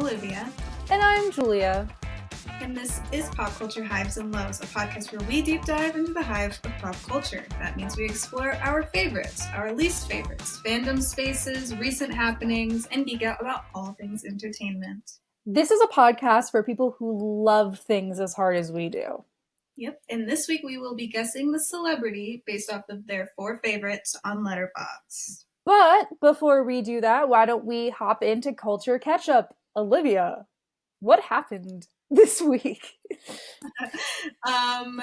Olivia. And I'm Julia. And this is Pop Culture Hives Lows, a podcast where we deep dive into the hive of pop culture. That means we explore our favorites, our least favorites, fandom spaces, recent happenings, and geek out about all things entertainment. This is a podcast for people who love things as hard as we do. Yep, and this week we will be guessing the celebrity based off of their 4 favorites on Letterboxd. But before we do that, why don't we hop into Culture Catch-Up? Olivia, what happened this week? I'm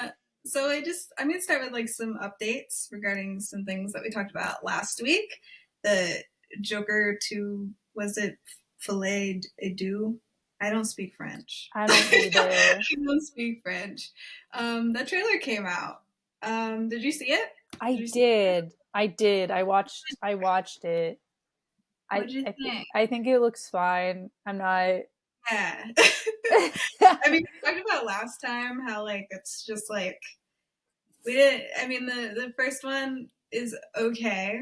going to start with like some updates regarding some things that we talked about last week. The Joker 2, was it Filet Edu? I don't speak French. I don't either. I don't speak French. The trailer came out. Did you see it? I did. I watched it. What'd you think? I think it looks fine. I'm not. Yeah. I mean, we talked about last time how like it's just like the first one is okay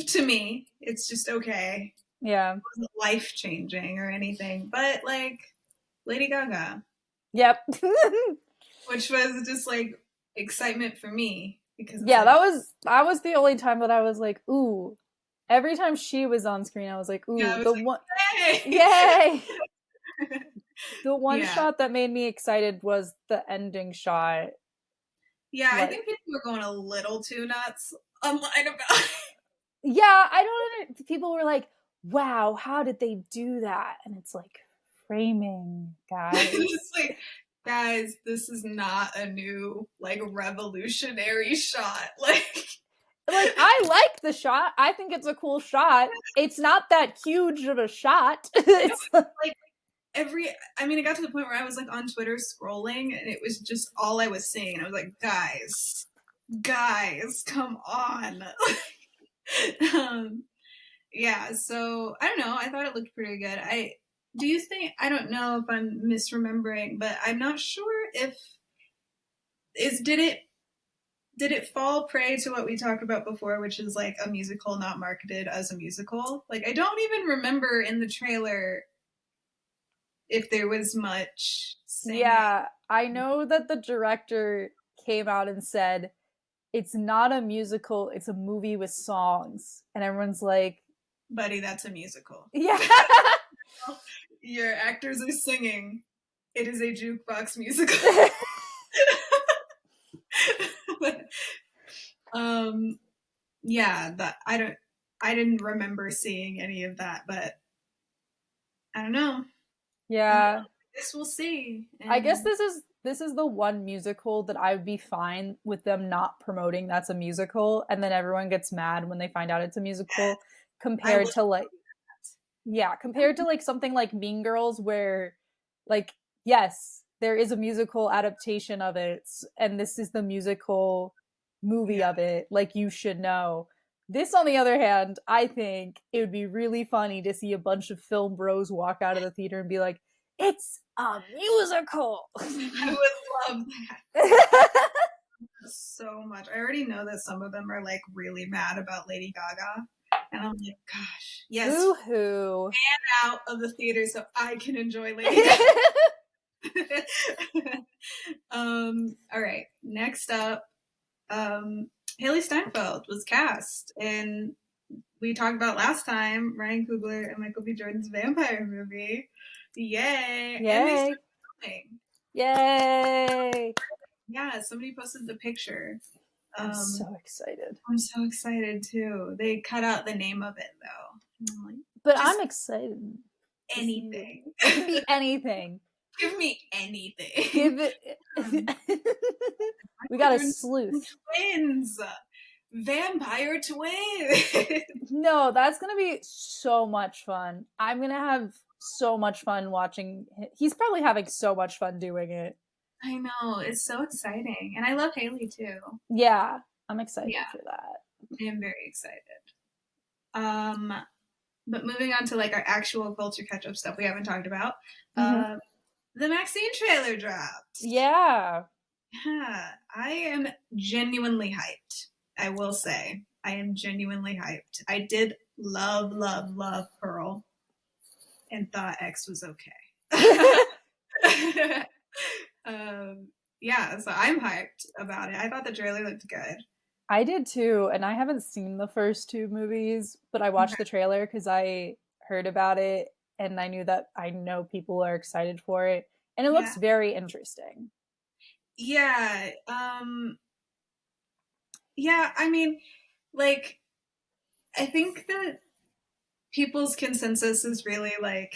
to me. It's just okay. Yeah. It wasn't life changing or anything, but like Lady Gaga. Yep. Which was just like excitement for me because yeah, like, that was the only time that I was like, ooh. Every time she was on screen, I was like, ooh, yeah, one yay! The one shot that made me excited was the ending shot. Yeah, like, I think people were going a little too nuts online about it. Yeah, I don't know. People were like, wow, how did they do that? And it's like, framing, guys. It's like, guys, this is not a new, like, revolutionary shot. Like, I like the shot. I think it's a cool shot. It's not that huge of a shot. It's like it got to the point where I was like on Twitter scrolling and it was just all I was seeing. I was like, guys, come on. Yeah, so I don't know. I thought it looked pretty good. I don't know if I'm misremembering, but I'm not sure did it fall prey to what we talked about before, which is like a musical not marketed as a musical? Like, I don't even remember in the trailer if there was much singing. Yeah, I know that the director came out and said, it's not a musical, it's a movie with songs. And everyone's like, buddy, that's a musical. Yeah. Your actors are singing. It is a jukebox musical. I didn't remember seeing any of that, but I don't know. Yeah. I guess we'll see. And I guess this is the one musical that I would be fine with them not promoting that's a musical, and then everyone gets mad when they find out it's a musical, compared to like something like Mean Girls, where like, yes, there is a musical adaptation of it, and this is the musical movie of it, like, you should know. This, on the other hand, I think it would be really funny to see a bunch of film bros walk out of the theater and be like, it's a musical. I would love that so much. I already know that some of them are like really mad about Lady Gaga, and I'm like, gosh, yes, woohoo! Fan out of the theater so I can enjoy Lady Gaga. All right, next up, Haley Steinfeld was cast, and we talked about last time Ryan Coogler and Michael B. Jordan's vampire movie. Yay! Yay! Yay! Yeah, somebody posted the picture. I'm so excited. I'm so excited too. They cut out the name of it though. I'm like, but I'm excited. Anything. Give me anything. Give me anything. Give it. We got a sleuth. Twins. Vampire twins. No, that's gonna be so much fun. I'm gonna have so much fun watching. He's probably having so much fun doing it. I know, it's so exciting, and I love Haley too. Yeah, I'm excited for that. I am very excited. But moving on to like our actual culture catch-up stuff we haven't talked about. The Maxine trailer dropped. Yeah. I am genuinely hyped. I will say, I am genuinely hyped. I did love Pearl. and thought X was okay. Yeah, so I'm hyped about it. I thought the trailer looked good. I did too, and I haven't seen the first two movies, but I watched Okay. the trailer because I heard about it and I know people are excited for it, and it looks Yeah. very interesting. Yeah. Yeah, I mean, like, I think that people's consensus is really like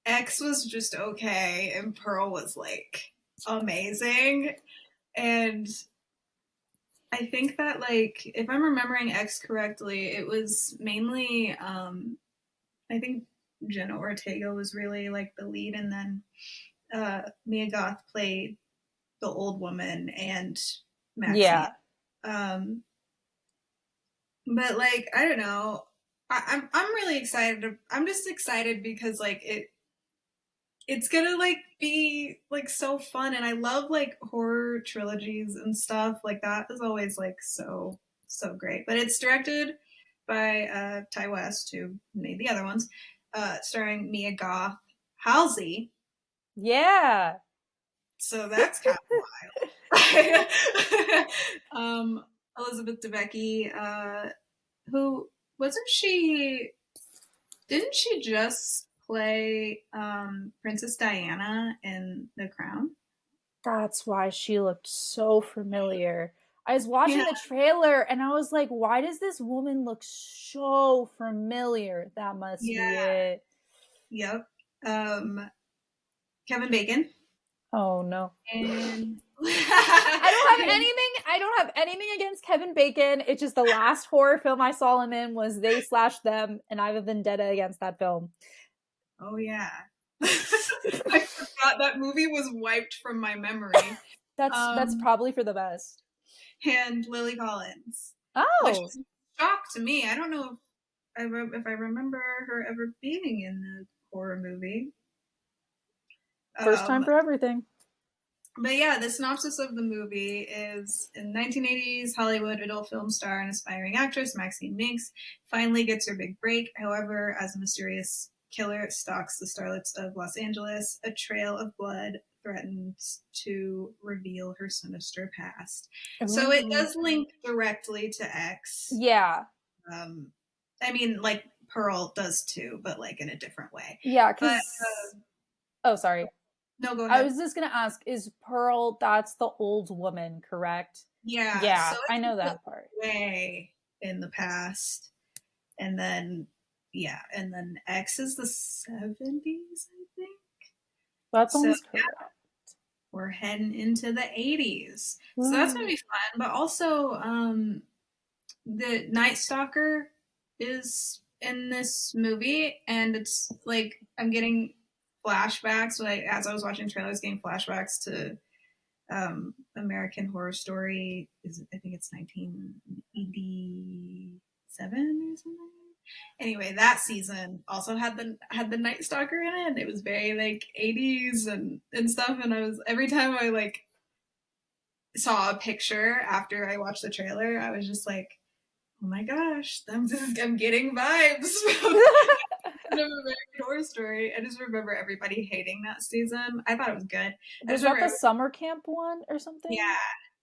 X was just okay and Pearl was like amazing. And I think that, like, if I'm remembering X correctly, it was mainly I think Jenna Ortega was really like the lead, and then Mia Goth played the old woman and Maxine. Yeah. Um, but like, I don't know. I'm really excited. I'm just excited because like it's gonna like be like so fun, and I love like horror trilogies and stuff. Like that is always like so great. But it's directed by Ty West, who made the other ones, starring Mia Goth, Halsey. Yeah. So that's kind of wild. Elizabeth Debicki, who wasn't she? Didn't she just play Princess Diana in The Crown? That's why she looked so familiar. I was Yeah, watching the trailer and I was like, why does this woman look so familiar? That must be yeah, it. yep. Um, Kevin Bacon Oh no. and I don't have anything against Kevin Bacon. It's just the last horror film I saw him in was They Slash Them, and I have a vendetta against that film. oh yeah, I forgot that movie was wiped from my memory. That's Um, probably for the best. and Lily Collins, which Oh, is a shock to me. I don't know if I remember her ever being in a horror movie. first time Um, for everything. But yeah, the synopsis of the movie is in 1980s, Hollywood adult film star and aspiring actress Maxine Minks finally gets her big break. However, as a mysterious killer stalks the starlets of Los Angeles, a trail of blood threatens to reveal her sinister past. So it Ooh. does link directly to X. Yeah. Um, I mean, like Pearl does too, but like in a different way. Yeah, But because oh sorry. no, go I ahead. was just gonna ask, is Pearl that's the old woman, correct? Yeah, so Yeah, I it's know that part. way in the past, and then yeah, and then X is the 70s, I think. That So sounds correct. we're heading into the 80s, so that's gonna Ooh. be fun. But also, the Night Stalker is in this movie, and it's like I'm getting flashbacks. Like as I was watching trailers, getting flashbacks to American Horror Story. Is I think it's 1987 or something. Anyway, that season also had the Night Stalker in it, and it was very like 80s and stuff. And I was every time I like saw a picture after I watched the trailer, I was just like, oh my gosh, I'm getting vibes from American Horror Story. I just remember everybody hating that season. I thought it was good. I Was just that the remember, summer camp one or something? yeah,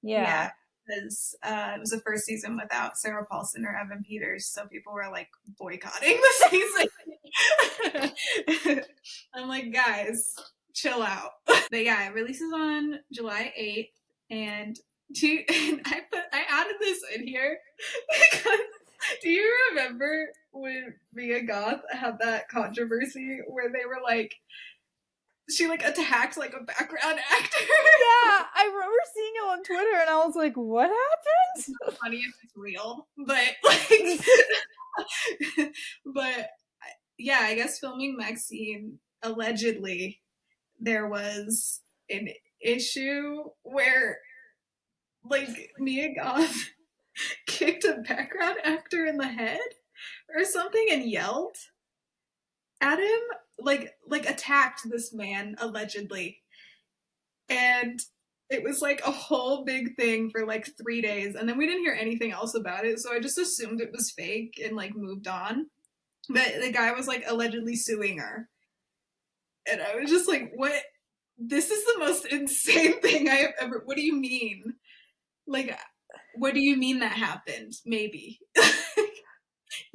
Yeah. yeah, because it was the first season without Sarah Paulson or Evan Peters, so people were like boycotting the season. I'm like, guys, chill out. But yeah, it releases on July 8th, and and I added this in here because do you remember when Mia Goth had that controversy where they were like she like attacked like a background actor? Yeah, I remember seeing it on Twitter and I was like, what It's happened? not funny if it's real, but like, but yeah, I guess filming Maxine allegedly there was an issue where like Mia Goth kicked a background actor in the head or something and yelled at him, like attacked this man allegedly, and it was like a whole big thing for like 3 days, and then we didn't hear anything else about it, so I just assumed it was fake and like moved on. But the guy was like allegedly suing her. And I was just like, what? This is the most insane thing I have ever. What do you mean? Like, what do you mean that happened? Maybe.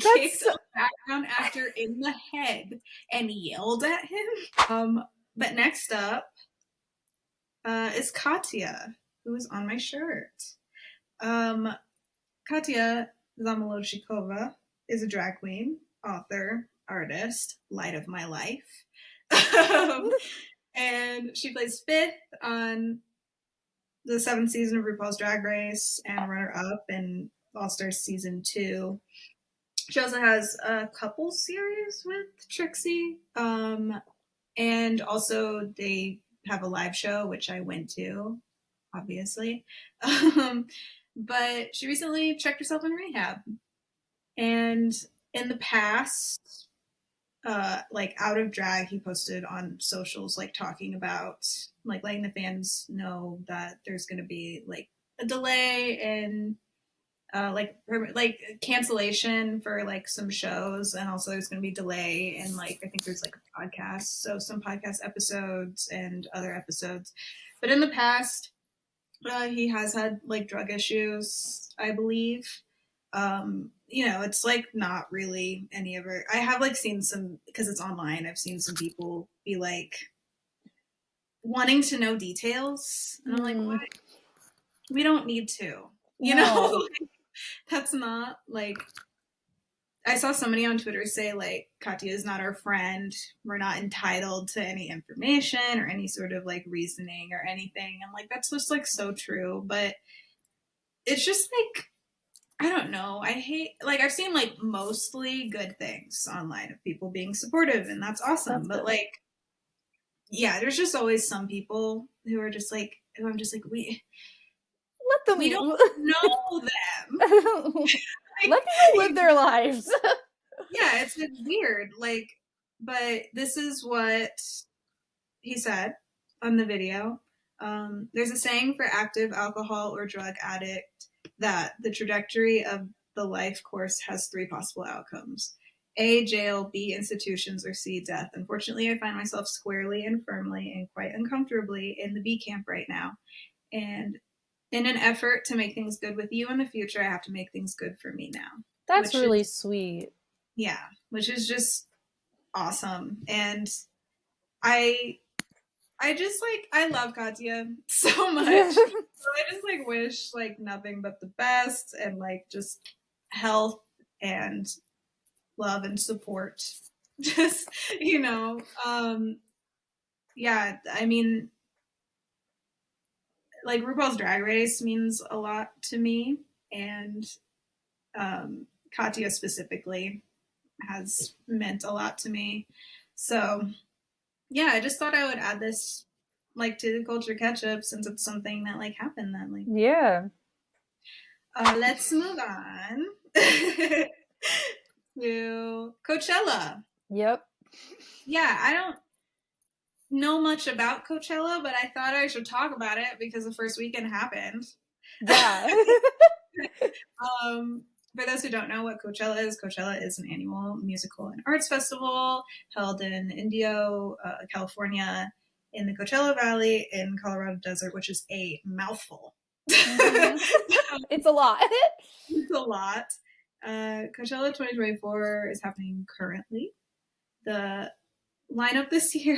Kicked a background actor in the head and yelled at him. But next up is Katya, who is on my shirt. Katya Zamolodchikova is a drag queen, author, artist, light of my life. And she plays fifth on the 7th season of RuPaul's Drag Race and runner-up in All Stars Season 2. She also has a couple series with Trixie. And also they have a live show, which I went to, obviously. But she recently checked herself in rehab. And in the past, like Out of Drag, he posted on socials, like talking about, like letting the fans know that there's going to be like a delay in like cancellation for like some shows, and also there's going to be delay in like I think there's like a podcast, so some podcast episodes and other episodes. But in the past, he has had like drug issues, I believe. You know, it's like not really any of it. I have like seen some, because it's online, I've seen some people be like wanting to know details, and I'm like, what? We don't need to, you know. That's not like, I saw somebody on Twitter say like Katya is not our friend, we're not entitled to any information or any sort of like reasoning or anything. And like that's just like so true. But it's just like, I don't know, I hate, like I've seen like mostly good things online of people being supportive, and that's awesome. But like, yeah, there's just always some people who are just like, who I'm just like, we don't know them. Like, let people live their lives. Yeah, it's weird. Like, but this is what he said on the video. There's a saying for active alcohol or drug addict that the trajectory of the life course has 3 possible outcomes: A, jail; B, institutions; or C, death. Unfortunately, I find myself squarely and firmly and quite uncomfortably in the B camp right now. And in an effort to make things good with you in the future, I have to make things good for me now. That's really sweet. Yeah, which is just awesome. And I just like, I love Katya so much. So I just like wish like nothing but the best, and like just health and love and support. Just, you know, yeah, I mean, like RuPaul's Drag Race means a lot to me, and Katya specifically has meant a lot to me. So yeah, I just thought I would add this like to the culture catch up, since it's something that like happened then. Like, yeah. Let's move on to Coachella. Yep. Yeah, I don't know much about Coachella, but I thought I should talk about it because the first weekend happened. Yeah. For those who don't know what Coachella is an annual musical and arts festival held in Indio, California, in the Coachella Valley in Colorado Desert, which is a mouthful. It's a lot. It's a lot. Coachella 2024 is happening currently. The lineup this year,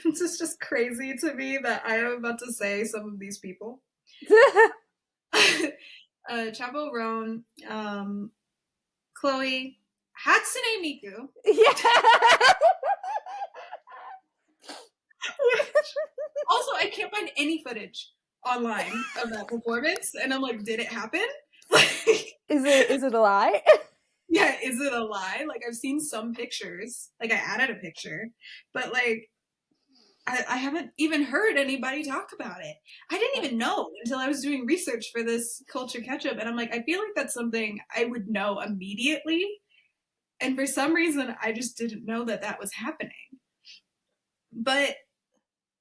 this is just crazy to me that I am about to say some of these people. Chapo Roan, Chloe, Hatsune Miku. Yeah. Also, I can't find any footage online of that performance, and I'm like, did it happen? Like, is it a lie? Yeah, is it a lie? Like, I've seen some pictures. Like, I added a picture, but like, I haven't even heard anybody talk about it. I didn't even know until I was doing research for this culture catch-up, and I'm like, I feel like that's something I would know immediately, and for some reason, I just didn't know that that was happening. But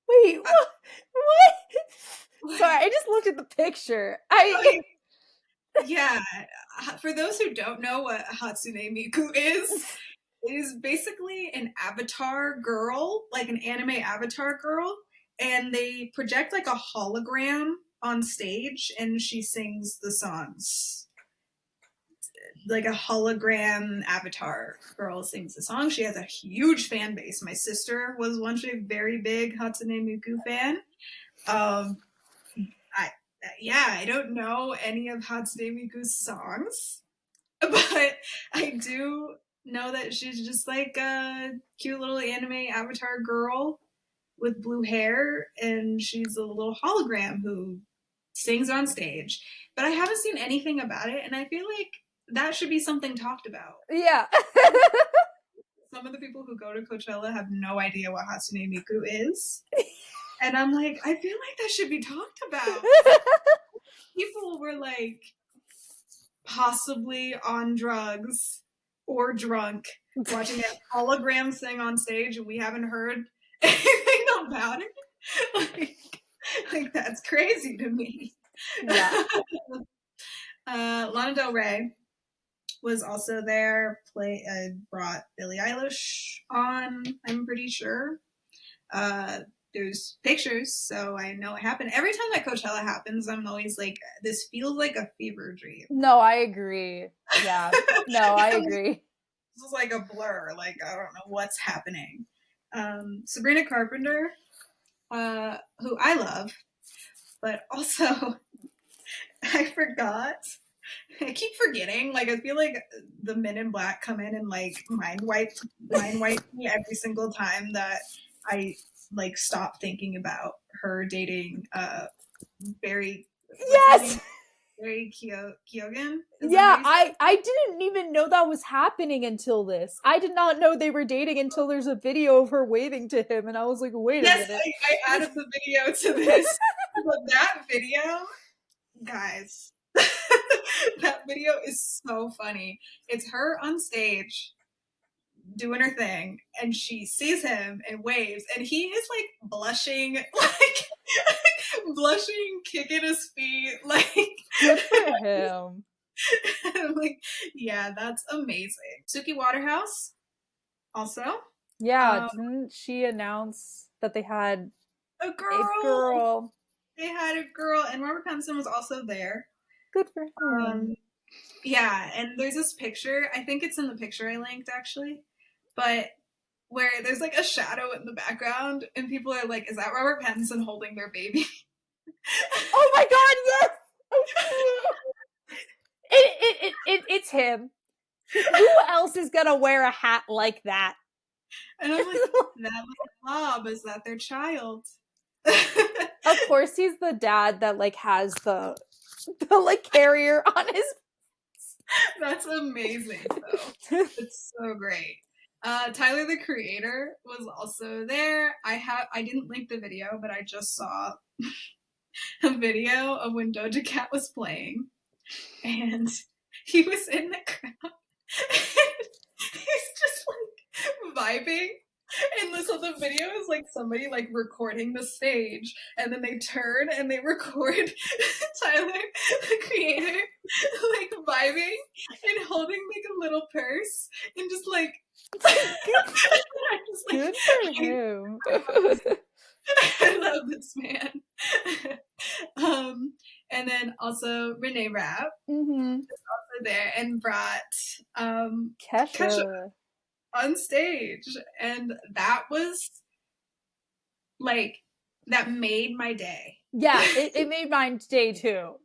wait, what? Sorry, I just looked at the picture. Yeah, for those who don't know what Hatsune Miku is, It is basically an avatar girl, like an anime avatar girl, and they project like a hologram on stage, and she sings the songs. Like a hologram avatar girl sings the song. She has a huge fan base. My sister was once a very big Hatsune Miku fan. I don't know any of Hatsune Miku's songs, but I do know that she's just like a cute little anime avatar girl with blue hair, and she's a little hologram who sings on stage. But I haven't seen anything about it, and I feel like that should be something talked about. Yeah. Some of the people who go to Coachella have no idea what Hatsune Miku is. And I'm like, I feel like that should be talked about. People were like possibly on drugs or drunk watching a hologram sing on stage, and we haven't heard anything about it. Like that's crazy to me. Yeah. Lana Del Rey was also there. Brought Billie Eilish on. I'm pretty sure. There's pictures, so I know it happened. Every time that Coachella happens, I'm always like, this feels like a fever dream. No, I agree. Yeah. No, I agree. This is like a blur. Like, I don't know what's happening. Sabrina Carpenter, who I love, but also I forgot. I keep forgetting. Like, I feel like the Men in Black come in and like mind wipe me every single time that I like stop thinking about her dating Barry. Yes. Barry Keoghan. Yeah, I didn't even know that was happening until this. I did not know they were dating until there's a video of her waving to him, and I was like, wait a minute. Yes, I added the video to this. But that video, guys, that video is so funny. It's her on stage doing her thing, and she sees him and waves, and he is like blushing, kicking his feet, like good for him. I'm like, yeah, that's amazing. Suki Waterhouse, also. Yeah, didn't she announce that they had a girl? girl. They had a girl, and Robert Pattinson was also there. Good for him. Yeah, and there's this picture. I think it's in the picture I linked, actually. But where there's like a shadow in the background, and people are like, is that Robert Pattinson holding their baby? Oh my god, yes! It's him. Who else is gonna wear a hat like that? And I'm like, that was Bob. Is that their child? Of course he's the dad that like has the like carrier on his. That's amazing though. It's so great. Tyler the Creator was also there. I didn't link the video, but I just saw a video of when Doja Cat was playing, and he was in the crowd. He's just like vibing, and so the video is like somebody like recording the stage, and then they turn and they record Tyler the Creator like vibing and holding like a little purse and just like good for him. I love this man. And then also Renee Rapp is also there and brought Kesha on stage, and that was like that made my day. Yeah, it made my day too.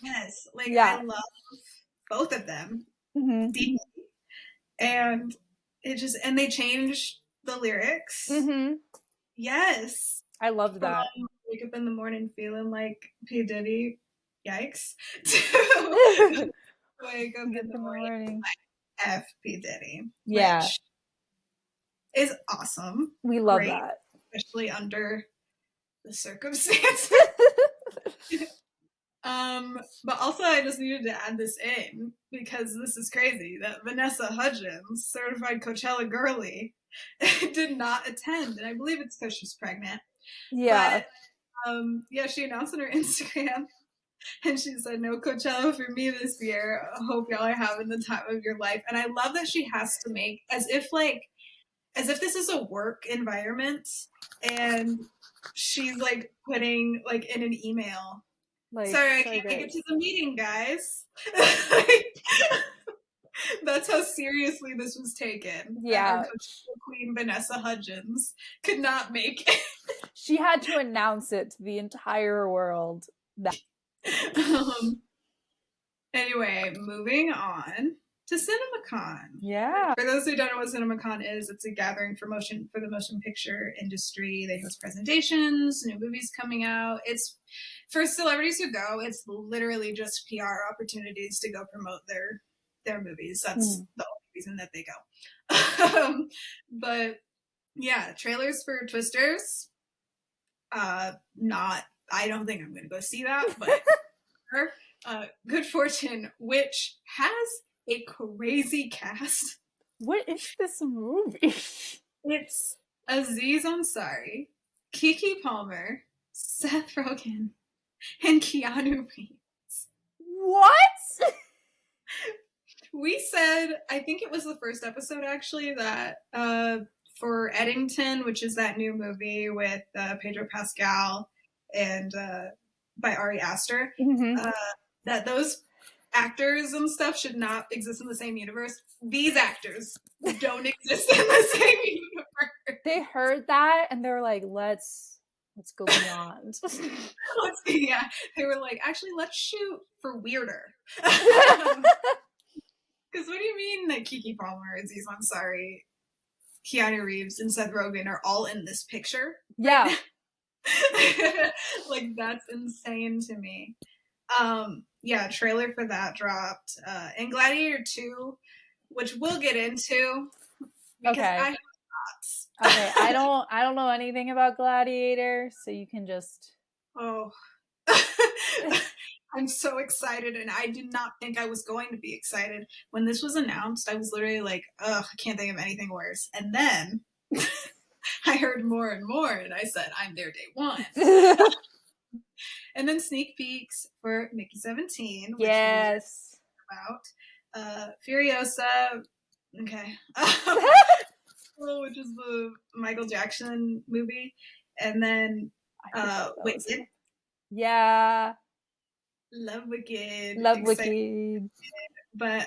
Yes, like yeah. I love both of them deeply, and it just and they changed the lyrics. Yes, I love that. Wake up in the morning feeling like P. Diddy, yikes. Wake up in the morning like F. P. Diddy. Yeah. Which is awesome. We love that. Especially under the circumstances. But also I just needed to add this in because this is crazy that Vanessa Hudgens, certified Coachella girly, did not attend, and I believe it's because she's pregnant. Yeah. But, yeah, she announced on her Instagram And she said, no Coachella for me this year. I hope y'all are having the time of your life. And I love that she has to make, as if this is a work environment, and she's like putting like in an email, Like, sorry, I can't make it to the meeting, guys. That's how seriously this was taken. Yeah. Our queen, Vanessa Hudgens, could not make it. She had to announce it to the entire world. Anyway, moving on to CinemaCon. Yeah. For those who don't know what CinemaCon is, it's a gathering for the motion picture industry. They host presentations, new movies coming out. It's for celebrities who go. It's literally just PR opportunities to go promote their movies. That's the only reason that they go. But yeah, trailers for Twisters. I don't think I'm going to go see that, but Good Fortune, which has a crazy cast. What is this movie? It's Aziz Ansari, Keke Palmer, Seth Rogen, and Keanu Reeves. What? We said, I think it was the first episode actually, that for Eddington, which is that new movie with Pedro Pascal and by Ari Aster, that those actors and stuff should not exist in the same universe. These actors don't exist in the same universe. They heard that and they're like, let's go beyond. Yeah, they were like, actually, let's shoot for weirder. Because what do you mean that Keke Palmer, Aziz Ansari, Keanu Reeves, and Seth Rogen are all in this picture? Yeah. Like, that's insane to me. Yeah, trailer for that dropped. And Gladiator 2, which we'll get into. Because okay. I have thoughts. Okay, I don't know anything about Gladiator, so you can just... Oh. I'm so excited, and I did not think I was going to be excited. When this was announced, I was literally like, ugh, I can't think of anything worse. And then I heard more and more, and I said, I'm there day one. And then sneak peeks for Mickey 17, which yes, about Furiosa, okay, which is the Michael Jackson movie, and then Wicked. Yeah, love Wicked, Wicked. But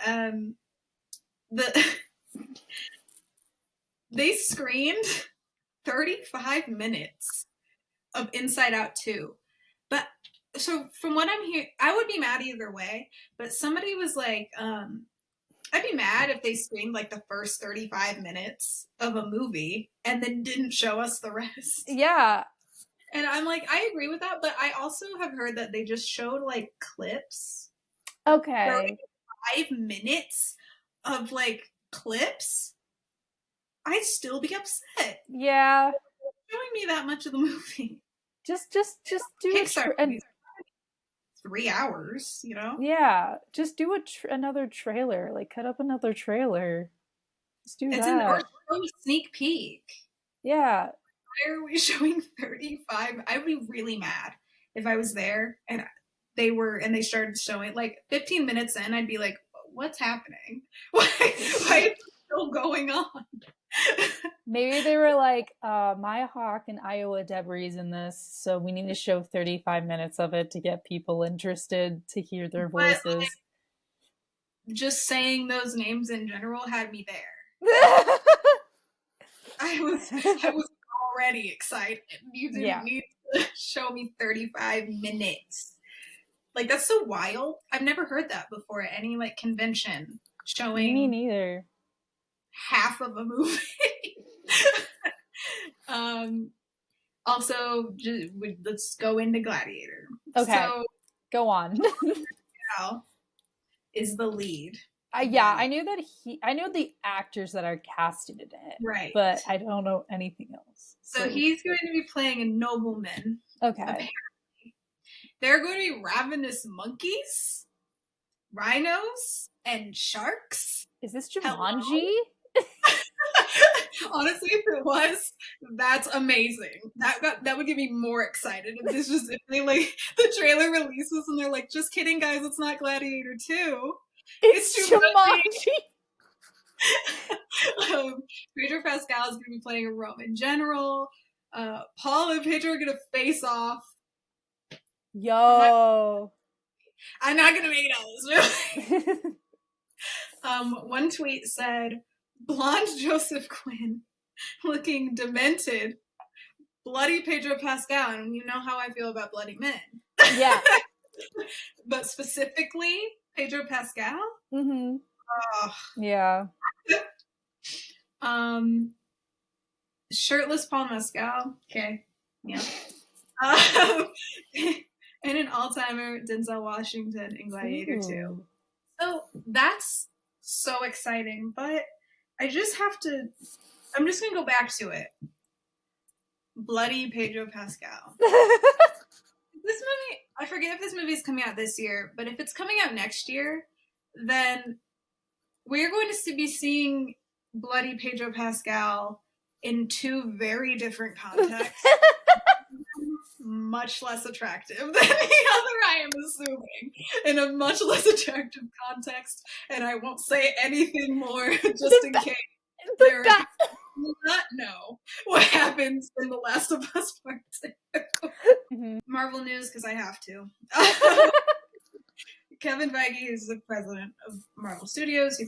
they screened 35 minutes of Inside Out 2. But so from what I'm hearing, I would be mad either way, but somebody was like, I'd be mad if they screened like the first 35 minutes of a movie and then didn't show us the rest. Yeah. And I'm like, I agree with that, but I also have heard that they just showed like clips. Okay. 5 minutes of like clips. I'd still be upset. Yeah. Showing me that much of the movie. Just do it. 3 hours, you know? Yeah, just do another trailer. Like, cut up another trailer. Just do that. Or show a sneak peek. Yeah. Why are we showing 35? I would be really mad if I was there and they started showing like 15 minutes in. I'd be like, what's happening? Why is it still going on? Maybe they were like, Maya Hawke and Iowa Debris in this, so we need to show 35 minutes of it to get people interested to hear their voices. But, like, just saying those names in general had me there. I was already excited. You didn't need to show me 35 minutes. Like, that's so wild. I've never heard that before at any like convention showing me neither. Half of a movie. Also, let's go into Gladiator. Okay, so, go on. Is the lead. Yeah, I knew the actors that are casted in it, right? But I don't know anything else. So he's going to be playing a nobleman. Okay. Apparently. They're going to be ravenous monkeys, rhinos, and sharks. Is this Jumanji? Honestly, if it was, that's amazing. That would get me more excited. If they like the trailer releases and they're like, just kidding, guys, it's not Gladiator 2. It's It's Jumanji. Pedro Pascal is going to be playing a Roman general. Paul and Pedro are going to face off. Yo. I'm not going to make it out of this movie. One tweet said, blonde Joseph Quinn looking demented, bloody Pedro Pascal, and you know how I feel about bloody men. Yeah. But specifically, Pedro Pascal? Mm-hmm. Yeah. Shirtless Paul Mescal. Okay. Yeah. And an all-timer, Denzel Washington in Gladiator 2. So that's so exciting, but I'm just going to go back to it. Bloody Pedro Pascal. This movie, I forget if this movie is coming out this year, but if it's coming out next year, then we're going to be seeing bloody Pedro Pascal in two very different contexts. Much less attractive than the other, I am assuming, in a much less attractive context, and I won't say anything more just in case there do not know what happens in The Last of Us Part 2. Marvel news, because I have to. Kevin Feige is the president of Marvel Studios. He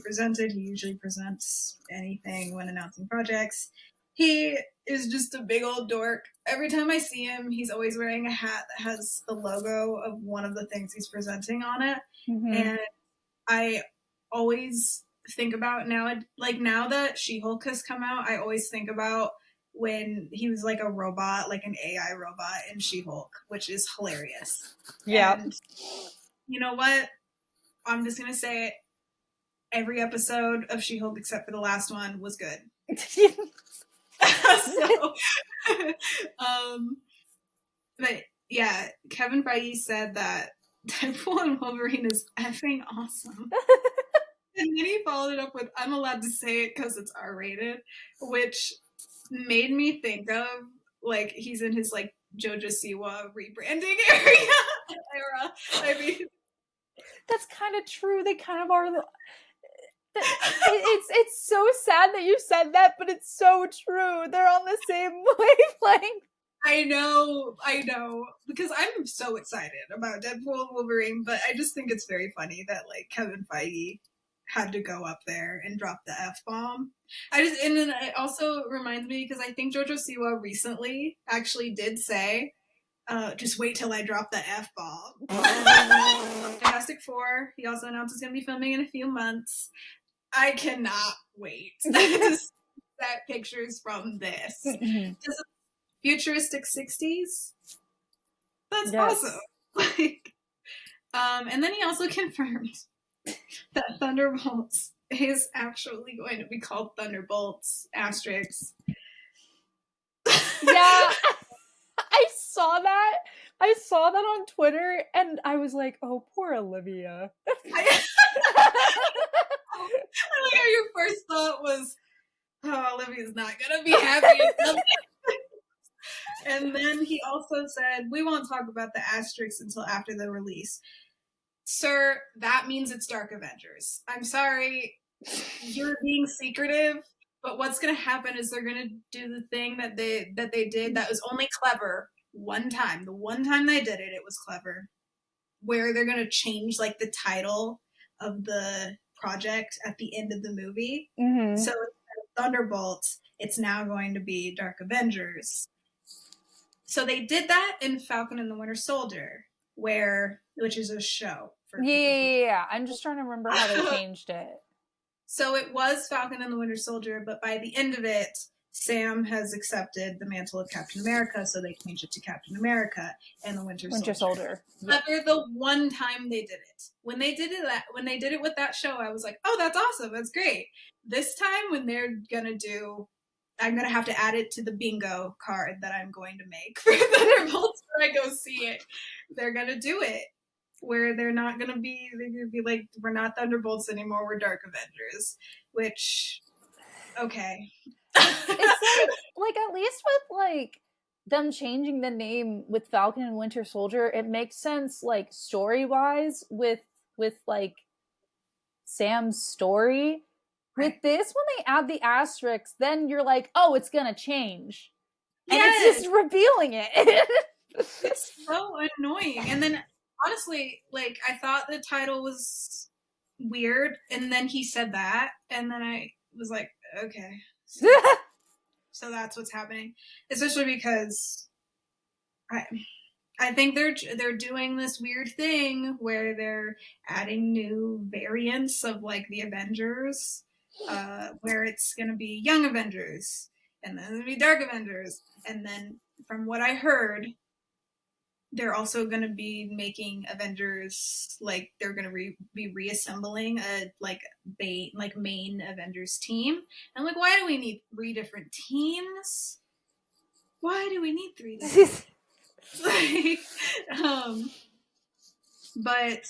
usually presents anything when announcing projects. He is just a big old dork. Every time I see him, he's always wearing a hat that has the logo of one of the things he's presenting on it. Mm-hmm. And I always think about now that She-Hulk has come out, I always think about when he was like a robot, like an AI robot in She-Hulk, which is hilarious. Yeah. And you know what? I'm just going to say it. Every episode of She-Hulk except for the last one was good. But yeah, Kevin Feige said that Deadpool and Wolverine is effing awesome. And then he followed it up with, I'm allowed to say it because it's R-rated, which made me think of, like, he's in his, like, Jojo Siwa rebranding era. I mean, that's kind of true. They kind of are. It's so sad that you said that, but it's so true. They're on the same wavelength. I know, because I'm so excited about Deadpool and Wolverine, but I just think it's very funny that, like, Kevin Feige had to go up there and drop the F-bomb. And then it also reminds me, because I think Jojo Siwa recently actually did say, just wait till I drop the F-bomb. Fantastic Four, he also announced it's going to be filming in a few months. I cannot wait to see pictures from this. Just futuristic 60s? That's awesome. Like, and then he also confirmed that Thunderbolts is actually going to be called Thunderbolts, asterisks. Yeah, I saw that. I saw that on Twitter, and I was like, oh, poor Olivia. I like how your first thought was, oh, Olivia's not going to be happy. And then he also said, we won't talk about the asterisks until after the release. Sir, that means it's Dark Avengers. I'm sorry, you're being secretive, but what's going to happen is they're going to do the thing that they did that was only clever one time. The one time they did it, it was clever. Where they're going to change, like, the title of the project at the end of the movie. Mm-hmm. So instead of Thunderbolts, it's now going to be Dark Avengers. So they did that in Falcon and the Winter Soldier, which is a show. Yeah. I'm just trying to remember how they changed it. So it was Falcon and the Winter Soldier, but by the end of it, Sam has accepted the mantle of Captain America, so they changed it to Captain America and the Winter Soldier. However, the one time they did it, when they did it with that show, I was like, oh, that's awesome, that's great. This time, when they're gonna do, I'm gonna have to add it to the bingo card that I'm going to make for Thunderbolts when I go see it. They're gonna do it where they're gonna be like, we're not Thunderbolts anymore, we're Dark Avengers, which okay. It's like at least with like them changing the name with Falcon and Winter Soldier, it makes sense like story wise with like Sam's story. Right. With this, when they add the asterisks, then you're like, oh, it's gonna change. And it's Yes, just revealing it. it's so annoying. And then honestly, like I thought the title was weird, and then he said that, and then I was like, okay, so that's what's happening. Especially because I I think they're doing this weird thing where they're adding new variants of like the Avengers, where it's gonna be Young Avengers, and then it'll be Dark Avengers, and then from what I heard, they're also going to be making Avengers, like they're going to be reassembling a main Avengers team. And like, why do we need 3 different teams? Why do we need 3 different like, but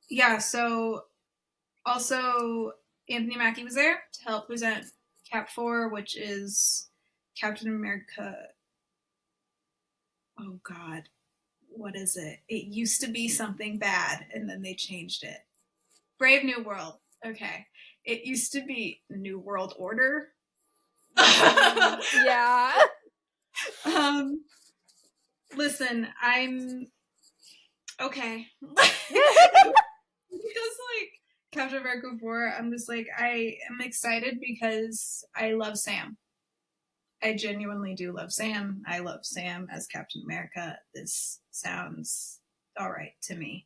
yeah, so also Anthony Mackie was there to help present Cap 4, which is Captain America. Oh God, what is it? It used to be something bad, and then they changed it. Brave New World. Okay. It used to be New World Order. Yeah. Listen, I'm okay. Because like Captain America 4, I'm just like I am excited because I love Sam. I genuinely do love Sam. I love Sam as Captain America. This sounds all right to me.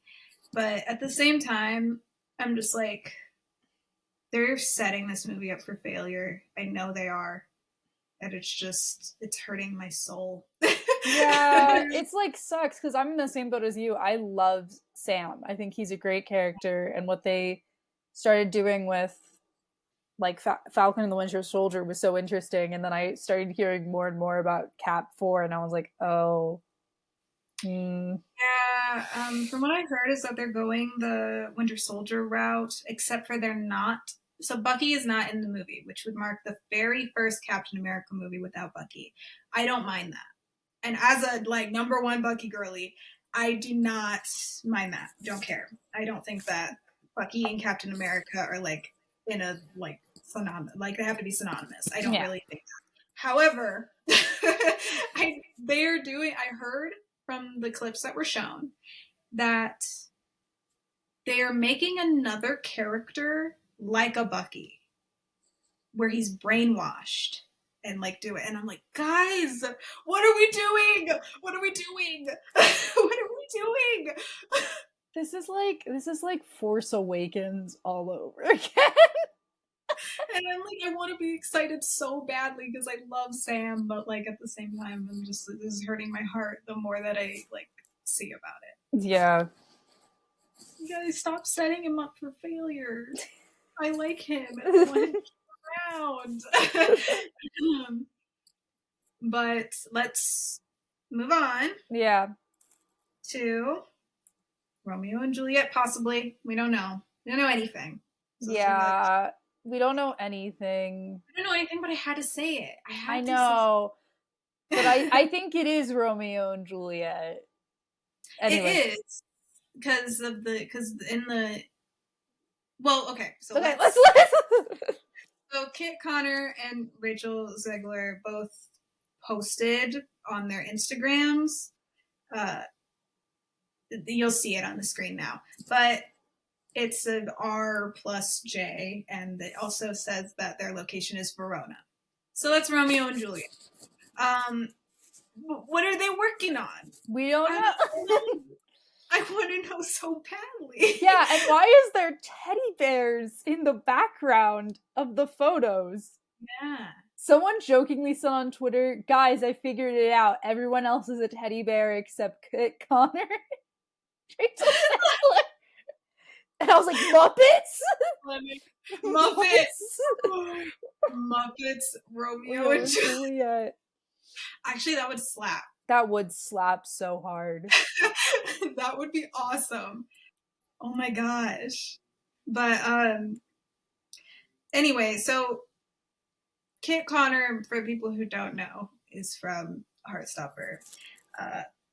But at the same time, I'm just like, they're setting this movie up for failure. I know they are. And it's hurting my soul. Yeah, it's like sucks because I'm in the same boat as you. I love Sam. I think he's a great character, and what they started doing with like Falcon and the Winter Soldier was so interesting. And then I started hearing more and more about Cap 4, and I was like, oh. Yeah, from what I heard is that they're going the Winter Soldier route, except for they're not. So Bucky is not in the movie, which would mark the very first Captain America movie without Bucky. I don't mind that. And as a like number one Bucky girly, I do not mind that. Don't care. I don't think that Bucky and Captain America are like in a like synonymous, like they have to be synonymous. I don't really think that. However, they are doing. I heard from the clips that were shown that they are making another character like a Bucky, where he's brainwashed and like do it. And I'm like, guys, what are we doing? What are we doing? What are we doing? This is like Force Awakens all over again. And I'm like, I want to be excited so badly because I love Sam, but like at the same time, I'm just this is hurting my heart the more that I like see about it. Yeah. You guys stop setting him up for failure. I like him. I want him to keep around. But let's move on. Yeah. To Romeo and Juliet, possibly. We don't know. We don't know anything. So yeah. We don't know anything. I don't know anything, but I had to say it. I know. But I think it is Romeo and Juliet. Anyway. It is. Because in the well, okay. So okay, let's so Kit Connor and Rachel Zegler both posted on their Instagrams. You'll see it on the screen now, but it's an R+J, and it also says that their location is Verona. So that's Romeo and Juliet. What are they working on? We don't know. I want to know so badly. Yeah, and why is there teddy bears in the background of the photos? Yeah. Someone jokingly said on Twitter, guys, I figured it out. Everyone else is a teddy bear except Kit Connor. And I was like, Muppets? Muppets, Romeo and Juliet. Actually, that would slap. That would slap so hard. That would be awesome. Oh my gosh. But anyway, so Kit Connor, for people who don't know, is from Heartstopper.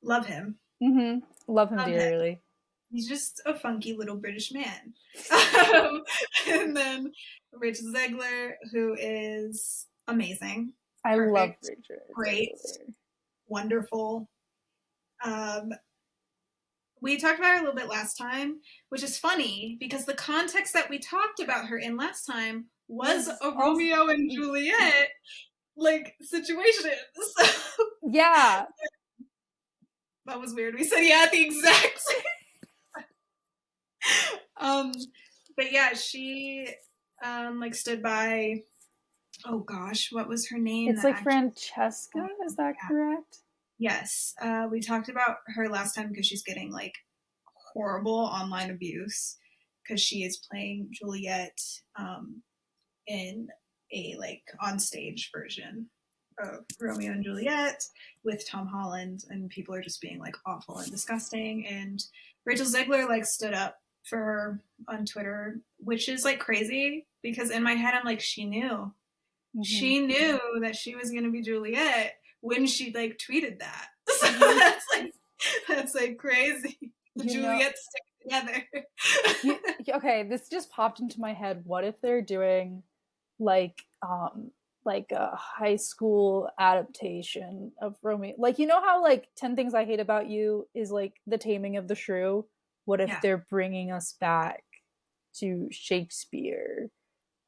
Love him. Mm-hmm. Love him Love him. dearly. He's just a funky little British man. And then Rachel Zegler, who is amazing, I love perfect, Richard. great, wonderful. We talked about her a little bit last time, which is funny because the context that we talked about her in last time was a Romeo and Juliet like situation. So yeah, that was weird. We said yeah at the exact same. But yeah, she like stood by. Oh gosh, what was her name? It's like Francesca. Is that correct? Yes. We talked about her last time because she's getting like horrible online abuse because she is playing Juliet in a like on stage version of Romeo and Juliet with Tom Holland, and people are just being like awful and disgusting. And Rachel Zegler like stood up for her on Twitter, which is like crazy because in my head I'm like, she knew. Mm-hmm. She knew that she was gonna be Juliet when she like tweeted that. So that's like crazy. The Juliet stick together. Okay, this just popped into my head. What if they're doing like a high school adaptation of Romeo? Like, you know how like 10 Things I Hate About You is like The Taming of the Shrew? What if they're bringing us back to Shakespeare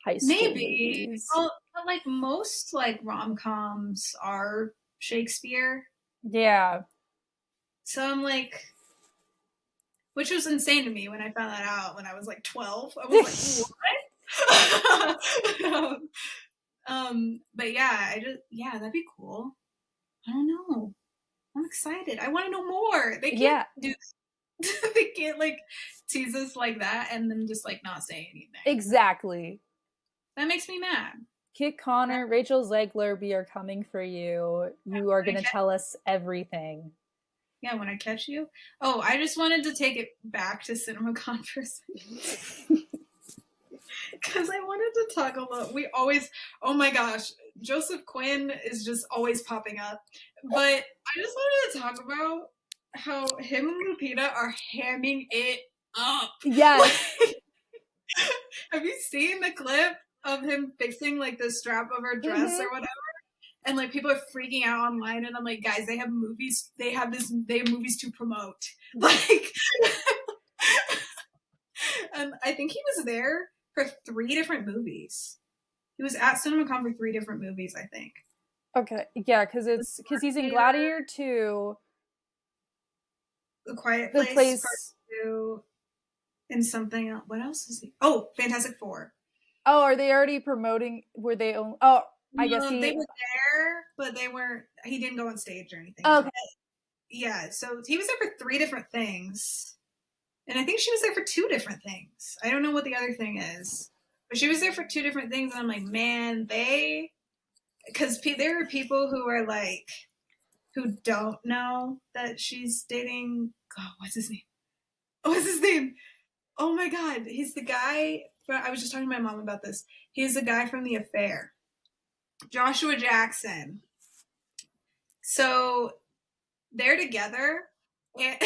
high school movies? Well, but like most like rom-coms are Shakespeare. Yeah. So I'm like, which was insane to me when I found that out when I was like 12. I was like, what? But yeah, that'd be cool. I don't know. I'm excited. I want to know more. They can't do they can't like tease us like that and then just like not say anything. Exactly. That makes me mad. Kit Connor, Rachel Zegler, we are coming for you. You are going to tell us everything. Yeah, when I catch you. Oh, I just wanted to take it back to CinemaCon for a second. Because I wanted to talk a little. Oh my gosh, Joseph Quinn is just always popping up. But I just wanted to talk about how him and Lupita are hamming it up. Yes. Have you seen the clip of him fixing like the strap of her dress or whatever? And like people are freaking out online, and I'm like, guys, they have movies. They have movies to promote. Like, and I think he was there for 3 different movies. He was at CinemaCon for 3 different movies, I think. Okay, yeah, because he's in Gladiator 2, The Quiet Place Part 2, and something else. What else is he? Oh, Fantastic Four. Oh, are they already promoting? Were they? I guess they were there, but they weren't. He didn't go on stage or anything. Okay. Yeah, so he was there for 3 different things. And I think she was there for 2 different things. I don't know what the other thing is. But she was there for 2 different things. And I'm like, man, because there are people who are like, who don't know that she's dating. God, what's his name? What's his name? Oh my God. He's the guy. I was just talking to my mom about this. He's the guy from The Affair. Joshua Jackson. So they're together. And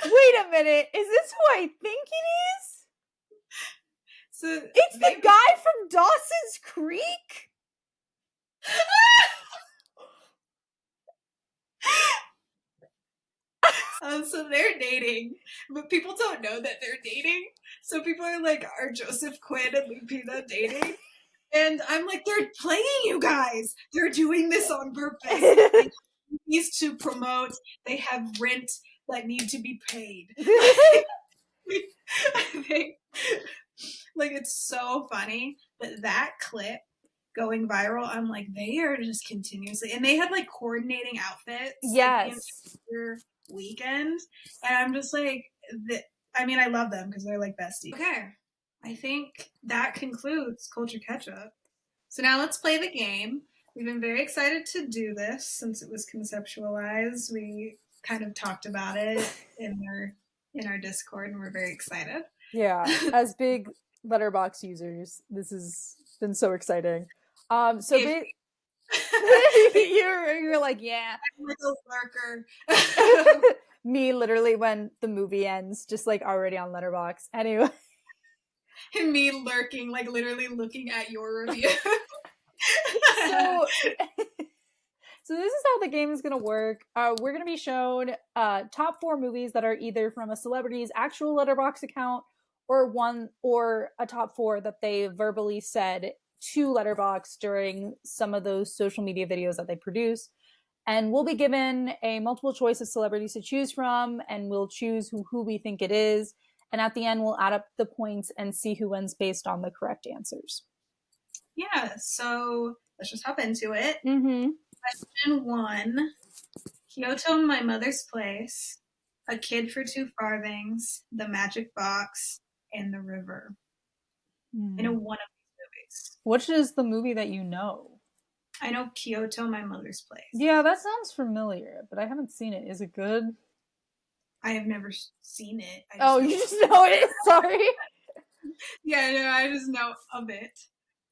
wait a minute. Is this who I think it is? So it's the guy from Dawson's Creek? So they're dating, but people don't know that they're dating. So people are like, are Joseph Quinn and Lupita dating? And I'm like, they're playing you guys. They're doing this on purpose. They have movies to promote. They have rent that need to be paid. I think, like, it's so funny that clip going viral. I'm like, they are just continuously, and they had like coordinating outfits. Yes. Like, the weekend, and I'm just like, I love them because they're like besties. Okay, I think that concludes Culture Catch Up. So now let's play the game. We've been very excited to do this since it was conceptualized. We kind of talked about it in our Discord, and we're very excited. Yeah, as big Letterboxd users, this has been so exciting. So If you're like, yeah. I'm like a lurker. Me literally when the movie ends, just like already on Letterboxd. Anyway. And me lurking, like literally looking at your review. So so this is how the game is going to work. We're going to be shown top 4 movies that are either from a celebrity's actual Letterboxd account or a top 4 that they verbally said to Letterboxd during some of those social media videos that they produce. And we'll be given a multiple choice of celebrities to choose from, and we'll choose who we think it is. And at the end, we'll add up the points and see who wins based on the correct answers. Yeah, so let's just hop into it. Mm-hmm. Question 1. Kyoto, My Mother's Place, A Kid for Two Farthings, The Magic Box, and The River. I know one of these movies. Which is the movie that you know? I know Kyoto, My Mother's Place. Yeah, that sounds familiar, but I haven't seen it. Is it good? I have never seen it. You just know it? Sorry. Yeah, no, I just know of it.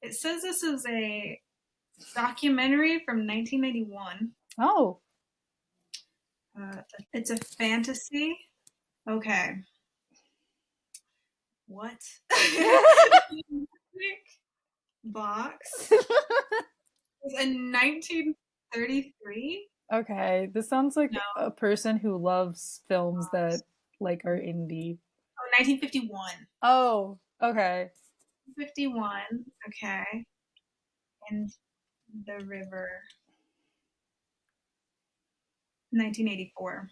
It says this is a documentary from 1991. Oh. It's a fantasy. Okay. What? Box. It's in 1933. Okay, this sounds like a person who loves films that like are indie. Oh, 1951. Oh, okay. 51. Okay. And The River. 1984.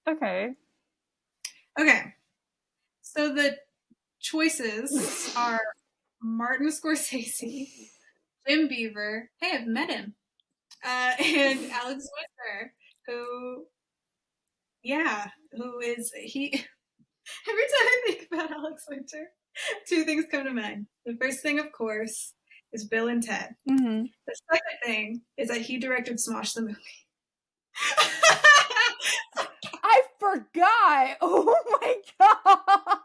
Okay. Okay. So the choices are Martin Scorsese, Jim Beaver. Hey, I've met him. And Alex Winter, who is he? Every time I think about Alex Winter, 2 things come to mind. The first thing, of course, is Bill and Ted. Mm-hmm. The second thing is that he directed Smosh the movie. I forgot. Oh my god.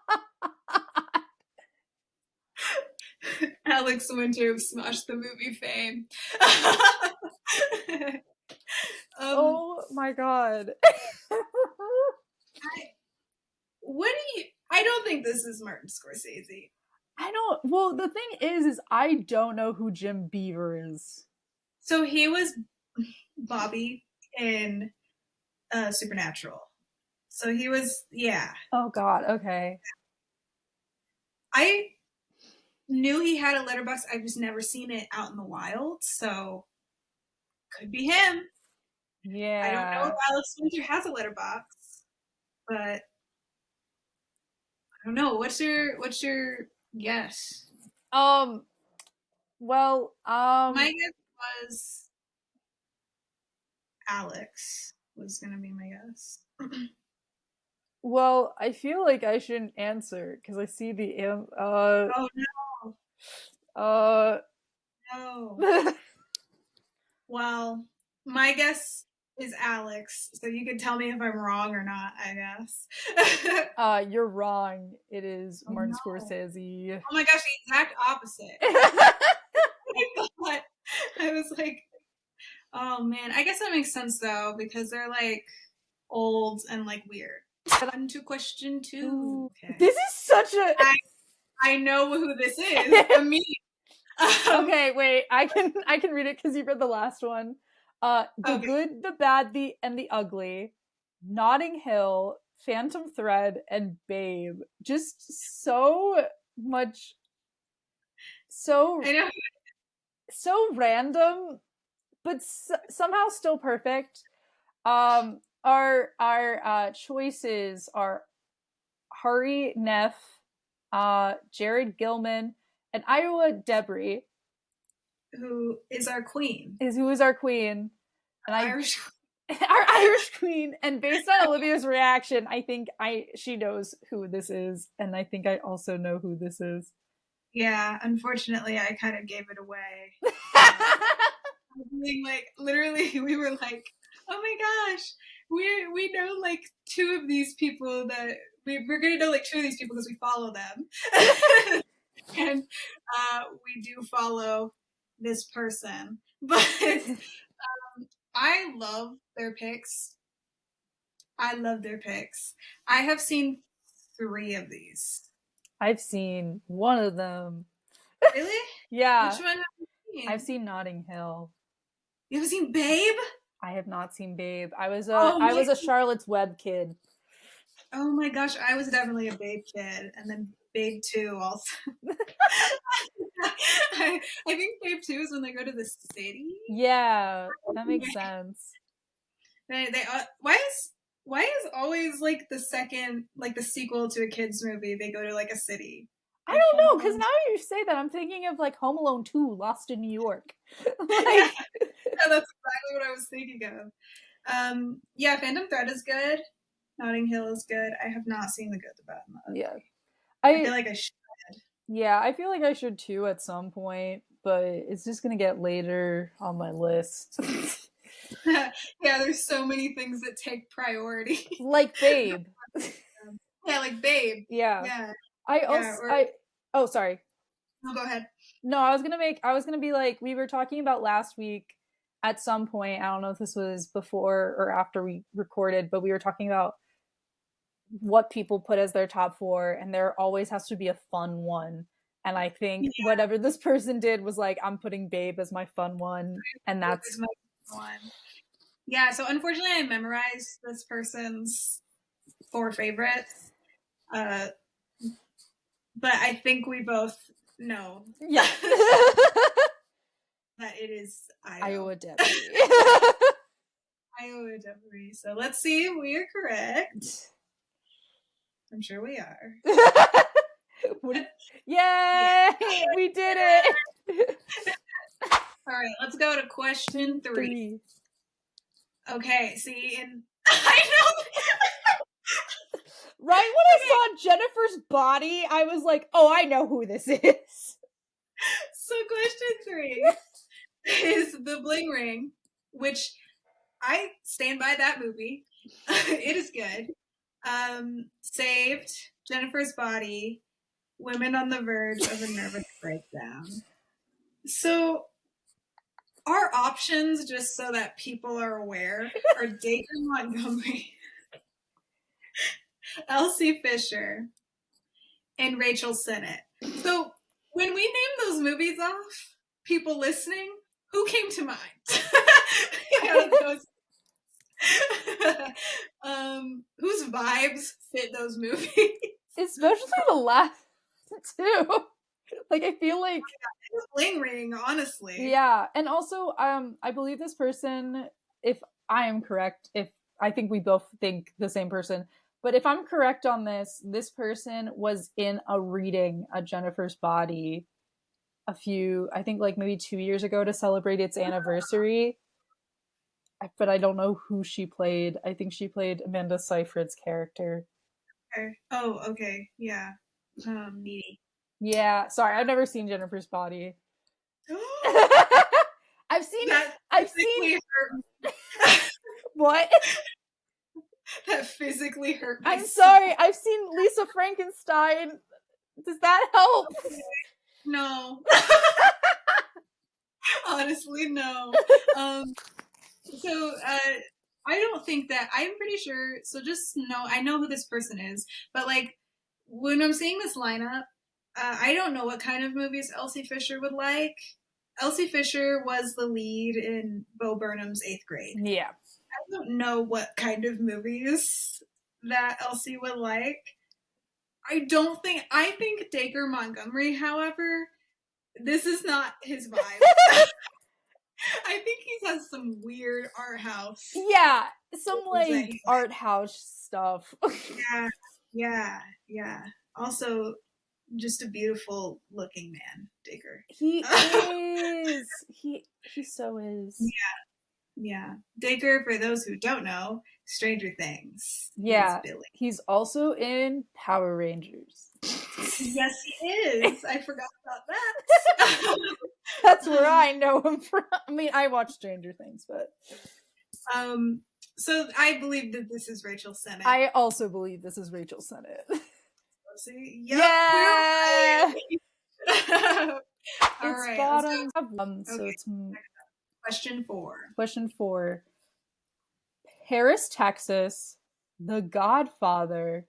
Alex Winter of Smosh the movie fame. Oh my god. I don't think this is Martin Scorsese. Well, the thing is I don't know who Jim Beaver is. So he was Bobby in Supernatural. So he was, yeah. Oh god, okay. I knew he had a Letterboxd. I've just never seen it out in the wild, so could be him. Yeah. I don't know if Alex Winter has a Letterboxd, but I don't know. What's your guess? My guess was Alex was gonna be my guess. Well, I feel like I shouldn't answer because I see the Oh no. No. Well, my guess is Alex, so you can tell me if I'm wrong or not, I guess. You're wrong. It is Martin Scorsese. Oh my gosh, the exact opposite. I was like, oh man. I guess that makes sense though, because they're like old and like weird. On to question 2. Okay. This is such a I know who this is. Me. Okay, wait. I can read it because you read the last one. The Good, the Bad, and the Ugly, Notting Hill, Phantom Thread, and Babe. Just so much, I know. so random, but somehow still perfect. Our choices are Hari Neff, Jared Gilman, and Iowa Debris, who is our queen. Who is our queen. And Irish our Irish queen. And based on Olivia's reaction, I think she knows who this is, and I think I also know who this is. Yeah, unfortunately, I kind of gave it away. Like literally, we were like, "Oh my gosh, we know like 2 of these people that we're gonna know like 2 of these people because we follow them." And we do follow this person, but I love their picks. I love their picks. I have seen 3 of these. I've seen one of them. Really? Yeah. Which one have you seen? I've seen Notting Hill. You haven't seen Babe? I have not seen Babe. I was a Charlotte's Web kid. Oh my gosh, I was definitely a Babe kid, and then Babe 2 also. I think Babe 2 is when they go to the city. Yeah, that makes sense. Why is always like the second, like the sequel to a kids movie, they go to like a city? I don't know, because now you say that, I'm thinking of like Home Alone 2, Lost in New York. Yeah, that's exactly what I was thinking of. Yeah, Phantom Thread is good. Notting Hill is good. I have not seen The Good, the Bad, and the Ugly. Yeah. I feel like I should. Yeah, I feel like I should too at some point, but it's just gonna get later on my list. Yeah, there's so many things that take priority. Like Babe. Yeah, like Babe. Yeah. Yeah. Oh, sorry. No, go ahead. No, I was gonna be like, we were talking about last week at some point, I don't know if this was before or after we recorded, but we were talking about what people put as their top 4, and there always has to be a fun one. And I think whatever this person did was like, I'm putting Babe as my fun one, and that's my one. Yeah, so unfortunately I memorized this person's 4 favorites. But I think we both know. Yeah. that it is Iowa Deputy. Iowa Deputy. So let's see if we are correct. I'm sure we are. Yay! We did it! All right, let's go to question 3. Okay, see, and I know. Right when I saw Jennifer's body, I was like, oh, I know who this is. So question 3 is The Bling Ring, which I stand by that movie. It is good. Saved, Jennifer's Body, Women on the Verge of a Nervous Breakdown. So our options, just so that people are aware, are Dacre Montgomery, Elsie Fisher, and Rachel Sennett. So when we name those movies off, people listening, who came to mind? Whose vibes fit those movies? Especially the last 2. Like, I feel like Bling Ring, honestly. Yeah, and also, I believe this person, if I am correct, if I think we both think the same person, but if I'm correct on this person was in a reading at Jennifer's Body I think like maybe 2 years ago to celebrate its anniversary. But I don't know who she played. I think she played Amanda Seyfried's character. Okay. Oh, okay. Yeah. Needy. Yeah. Sorry, I've never seen Jennifer's Body. I've seen. What? That physically hurt me. I'm sorry. I've seen Lisa Frankenstein. Does that help? Okay. No. Honestly, no. So I don't think that. I'm pretty sure. So just know, I know who this person is, but like when I'm seeing this lineup, I don't know what kind of movies Elsie Fisher would like. Elsie Fisher was the lead in Bo Burnham's 8th Grade. Yeah. I don't know what kind of movies that Elsie would like. I think Dacre Montgomery, however, this is not his vibe. I think he has some weird art house. Yeah, some like art house stuff. Yeah. Also, just a beautiful looking man, Dacre. He is. He so is. Yeah. Dacre, for those who don't know, Stranger Things. Yeah. He's also in Power Rangers. Yes, he is. I forgot about that. That's where I know him from. I mean, I watch Stranger Things, but so I believe that this is Rachel Sennett. I also believe this is Rachel Sennett. See? Yep, yeah. All It's right, bottoms. So okay. it's Question 4. Question 4. Paris, Texas, The Godfather,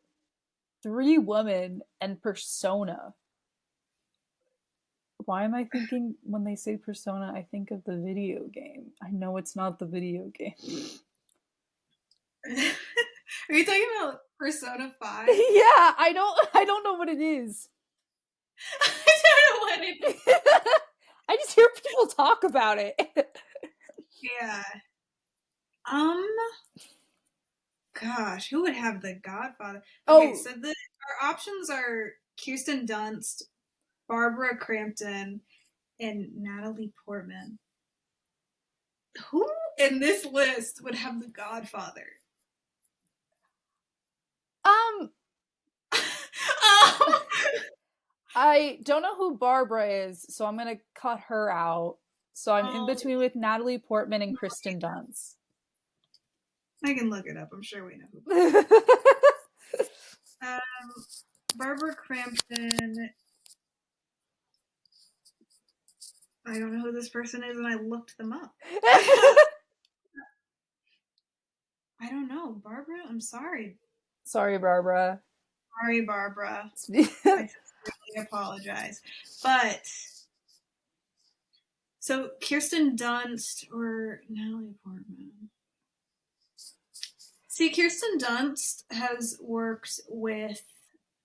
3 Women, and Persona. Why am I thinking when they say Persona, I think of the video game? I know it's not the video game. Are you talking about Persona 5? Yeah, I don't know what it is. I don't know what it is. I just hear people talk about it. Yeah. Gosh, who would have The Godfather? Okay, so our options are Kirsten Dunst, Barbara Crampton, and Natalie Portman. Who in this list would have The Godfather? I don't know who Barbara is, so I'm gonna cut her out. So I'm in between with Natalie Portman and Kirsten Dunst. I can look it up. I'm sure we know who. Barbara Crampton. I don't know who this person is, and I looked them up. I don't know. Barbara, I'm sorry. Sorry, Barbara. Sorry, Barbara. I sincerely apologize. But, so Kirsten Dunst or Natalie Portman? See, Kirsten Dunst has worked with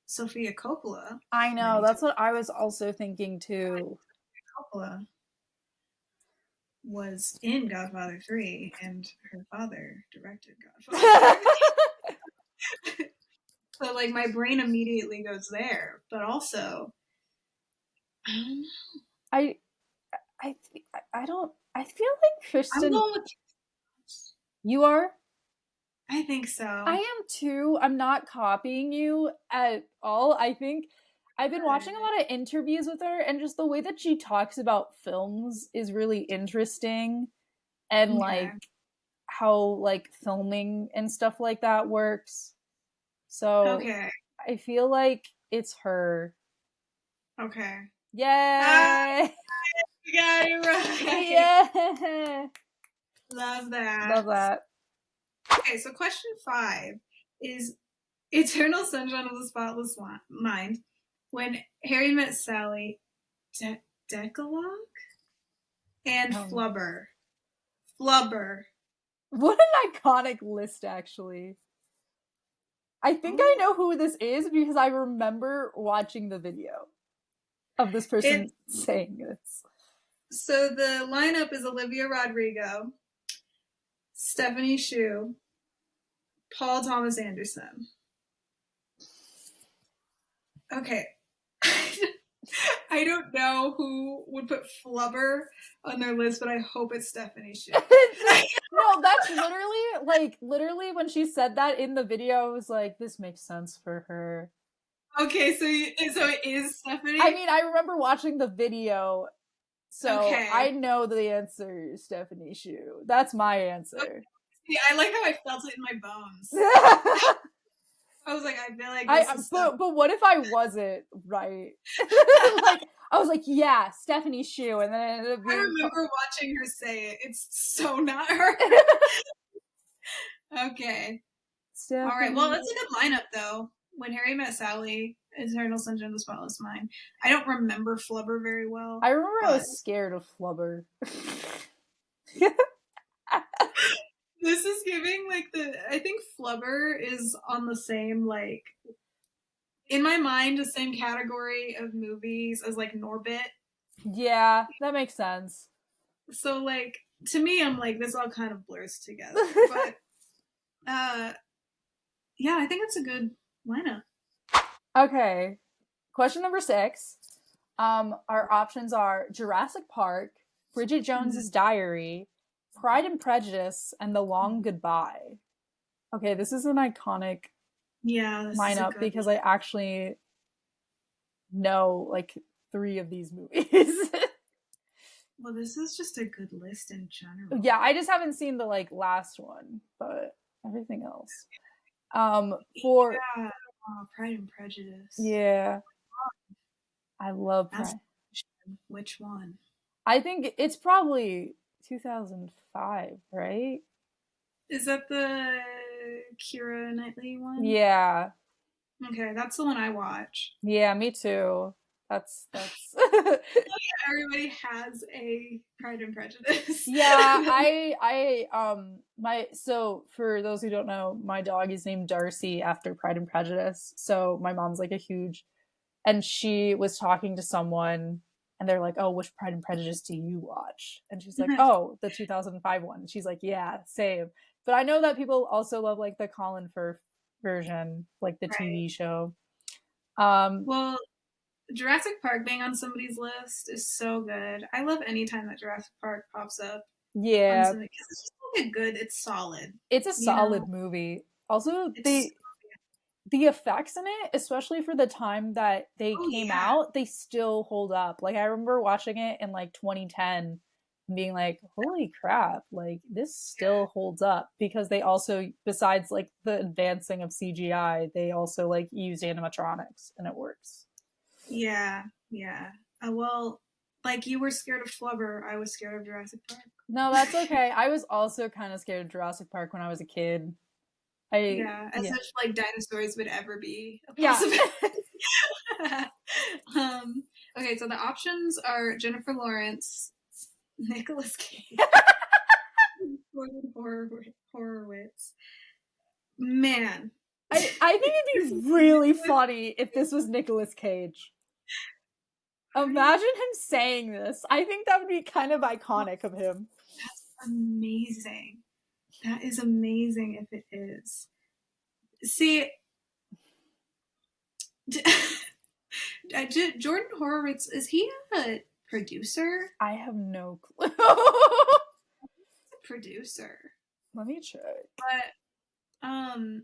Sofia Coppola. I know, that's what I was also thinking too. Coppola was in Godfather 3, and her father directed Godfather 3. So, like, my brain immediately goes there. But also, I don't know. I feel like Kristen. I'm going with. You are? I think so. I am too. I'm not copying you at all. I think I've been watching a lot of interviews with her, and just the way that she talks about films is really interesting. And like how like filming and stuff like that works. So I feel like it's her. Okay. Yay! You got it right. Yeah. Love that. Love that. Okay, so question 5 is Eternal Sunshine of the Spotless Mind. When Harry Met Sally, Decalogue? And Flubber. Flubber. What an iconic list, actually. I think I know who this is because I remember watching the video of this person saying this. So the lineup is Olivia Rodrigo, Stephanie Hsu, Paul Thomas Anderson. Okay. I don't know who would put Flubber on their list, but I hope it's Stephanie Hsu. No, that's literally when she said that in the video, I was like, this makes sense for her. Okay, so it is Stephanie? I mean, I remember watching the video, so I know the answer, Stephanie Hsu. That's my answer. Okay. See, I like how I felt it in my bones. I was like, I feel like this but what if I wasn't right? Like, I was like, yeah, Stephanie Hsu, and then it ended up being. I remember watching her say it. It's so not her. Okay. Stephanie. All right. Well, that's a good lineup, though. When Harry Met Sally, Eternal Sunshine of the Spotless Mind. I don't remember Flubber very well. I remember I was scared of Flubber. This is giving I think Flubber is on the same in my mind, the same category of movies as Norbit. Yeah, that makes sense. So to me, I'm like, this all kind of blurs together. But yeah, I think it's a good lineup. Okay. Question number 6. Our options are Jurassic Park, Bridget Jones's Diary, Pride and Prejudice, and The Long Goodbye. Okay, this is an iconic lineup because I actually know 3 of these movies. Well, this is just a good list in general. Yeah, I just haven't seen the last one, but everything else. For Pride and Prejudice. Yeah. I love Pride. Which one? I think it's probably 2005, right? Is that the Keira Knightley one? Yeah. Okay, that's the one I watch. Yeah, me too. That's Everybody has a Pride and Prejudice. Yeah, so for those who don't know, my dog is named Darcy after Pride and Prejudice. So my mom's like a huge, and she was talking to someone and they're like, "Oh, which Pride and Prejudice do you watch?" And she's like, "Oh, the 2005 one." And she's like, "Yeah, same." But I know that people also love like the Colin Firth version, like the Right. TV show. Well, Jurassic Park being on somebody's list is so good. I love any time that Jurassic Park pops up on Yeah, something because it's just like a good. It's solid. it's a You know, solid movie. Also, it's the effects in it, especially for the time that they oh came yeah, out, they still hold up. Like I remember watching it in like 2010 and being like, "Holy crap, like this still holds up," because they also, besides like the advancing of CGI, they also like used animatronics and it works. yeah, yeah. Well, like you were scared of Flubber, I was scared of Jurassic Park. No, that's okay. I was also kind of scared of Jurassic Park when I was a kid. Yeah, as Yeah. if like dinosaurs would ever be a Yeah. possibility. um, okay, so the options are Jennifer Lawrence, Nicolas Cage, Gordon Horowitz. Man, I think it'd be really funny if this was Nicolas Cage. Imagine him saying this. I think that would be kind of iconic of him. that's amazing. That is amazing if it is. See, Jordan Horowitz, is he a producer? I have no clue. A producer. Let me check. But I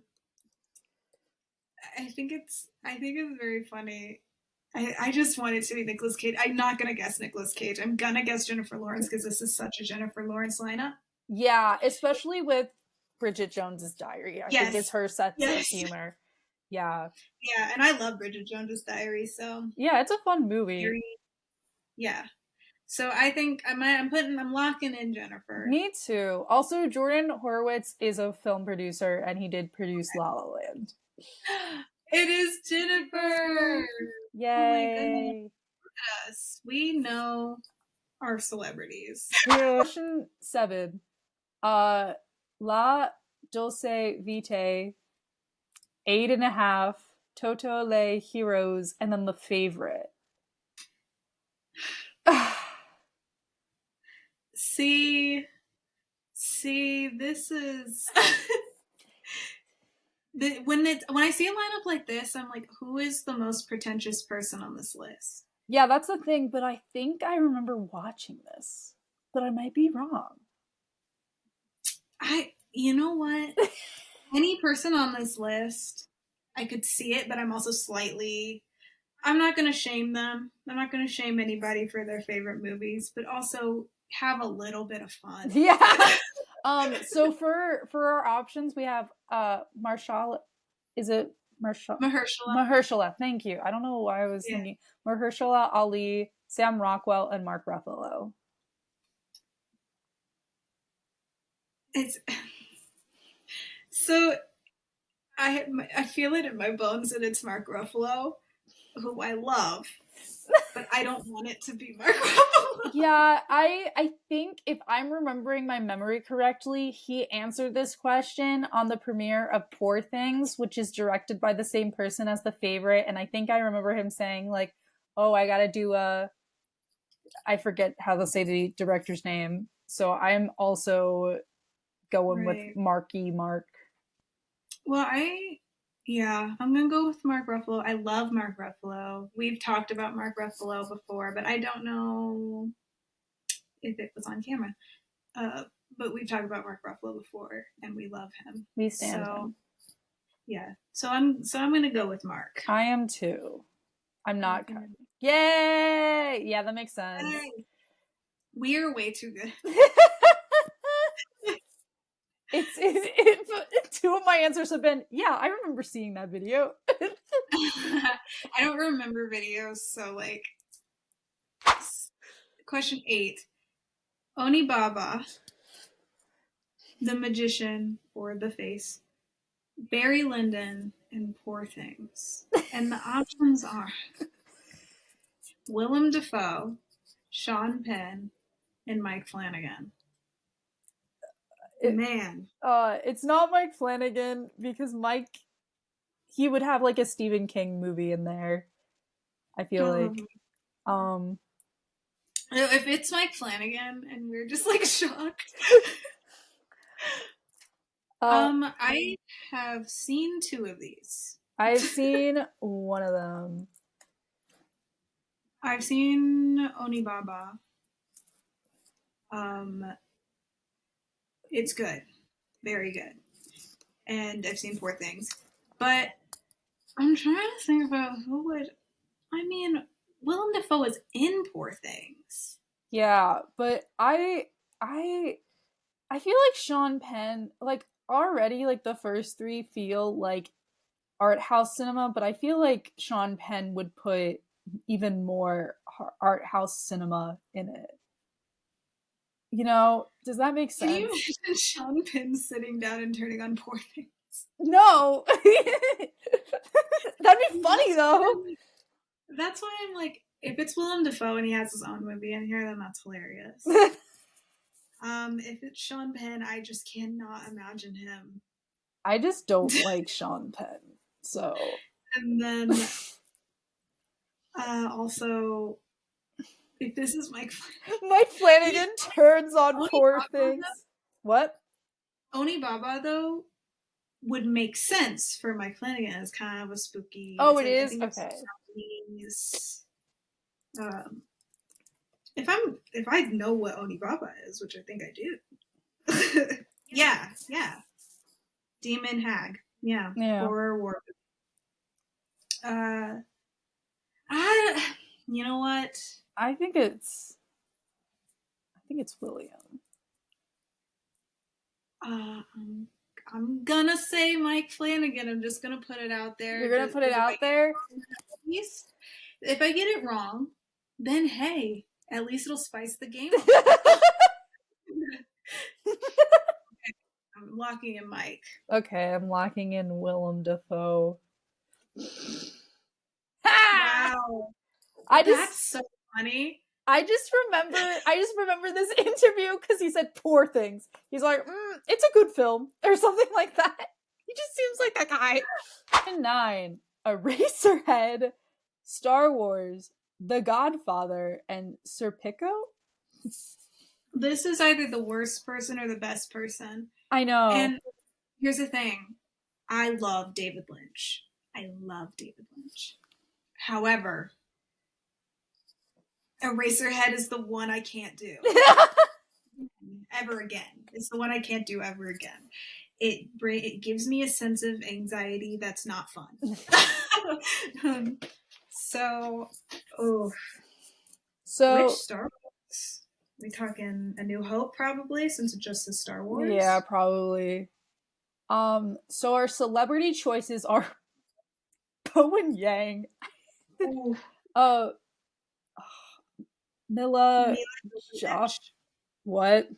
think it's very funny. I just want it to be Nicolas Cage. I'm not gonna guess Nicolas Cage. I'm gonna guess Jennifer Lawrence because this is such a Jennifer Lawrence lineup. Yeah, especially with Bridget Jones's Diary. I think it's Yes. her sense of Yes. humor. Yeah. Yeah, and I love Bridget Jones's Diary, so Yeah, it's a fun movie. very, yeah. So I think I'm locking in Jennifer. Me too. Also, Jordan Horowitz is a film producer and he did produce La La Land. It is Jennifer. Yay. Oh my goodness. Yes, we know our celebrities. Question 7. La Dulce Vitae, 8.5, Toto Le Heroes, and then The Favorite. See, this is when I see a lineup like this, I'm like, who is the most pretentious person on this list? Yeah, that's the thing, but I think I remember watching this, but I might be wrong. You know what? Any person on this list, I could see it, but I'm also I'm not going to shame them. I'm not going to shame anybody for their favorite movies, but also have a little bit of fun. Yeah. So for our options, we have Mahershala. Is it Mahershala? Mahershala. Thank you. I don't know why I was thinking Mahershala Ali, Sam Rockwell, and Mark Ruffalo. It's so I feel it in my bones that it's Mark Ruffalo, who I love, but I don't want it to be Mark Ruffalo. Yeah, I think if I'm remembering my memory correctly, he answered this question on the premiere of Poor Things, which is directed by the same person as The Favorite, and I think I remember him saying like, "Oh, I gotta do I forget how to say the director's name." So I'm also going with Marky Mark. Well, I'm gonna go with Mark Ruffalo. I love Mark Ruffalo. We've talked about Mark Ruffalo before, but I don't know if it was on camera. But we've talked about Mark Ruffalo before, and we love him. We stand him. Yeah. So I'm gonna go with Mark. I am too. I'm not. Yay! Yeah, that makes sense. Hey. We are way too good. Two of my answers have been, yeah, I remember seeing that video. I don't remember videos, so like question 8. Onibaba, The Magician, or The Face, Barry Lyndon, and Poor Things. And the options are Willem Dafoe, Sean Penn, and Mike Flanagan. Man. It's not Mike Flanagan because Mike, he would have like a Stephen King movie in there. I feel like. If it's Mike Flanagan and we're just like shocked. I have seen 2 of these. I've seen one of them. I've seen Onibaba. It's good. Very good. And I've seen Poor Things. But I'm trying to think about who would... I mean, Willem Dafoe is in Poor Things. Yeah, but I feel like Sean Penn, like, already, like, the first 3 feel like art house cinema, but I feel like Sean Penn would put even more art house cinema in it. You know, does that make sense? Can you imagine Sean Penn sitting down and turning on Poor Things? No! That'd be funny, though. That's why I'm like, if it's Willem Dafoe and he has his own movie in here, then that's hilarious. If it's Sean Penn, I just cannot imagine him. I just don't like Sean Penn, so. And then, also, if this is Mike Flanagan turns on Poor Things. What? Onibaba, though, would make sense for Mike Flanagan as kind of a spooky... Oh, it is? Okay. If I know what Onibaba is, which I think I do. yeah. Demon hag. Yeah. Horror war. You know what? I think it's William. I'm gonna say Mike Flanagan. I'm just gonna put it out there. You're gonna put it out there? If I get it wrong, then hey, at least it'll spice the game up. I'm locking in Mike. Okay, I'm locking in Willem Dafoe. Wow. That's so funny. I just remember this interview because he said Poor Things. He's like, it's a good film, or something like that. He just seems like that guy. 9, Eraserhead, Star Wars, The Godfather, and Serpico? This is either the worst person or the best person. I know. And here's the thing. I love David Lynch. However, Eraserhead is the one I can't do. Ever again. It's the one I can't do ever again. It gives me a sense of anxiety that's not fun. So which Star Wars? We talking A New Hope probably, since it just says Star Wars? Yeah, probably. So our celebrity choices are Bowen Yang. Mila Josh. What?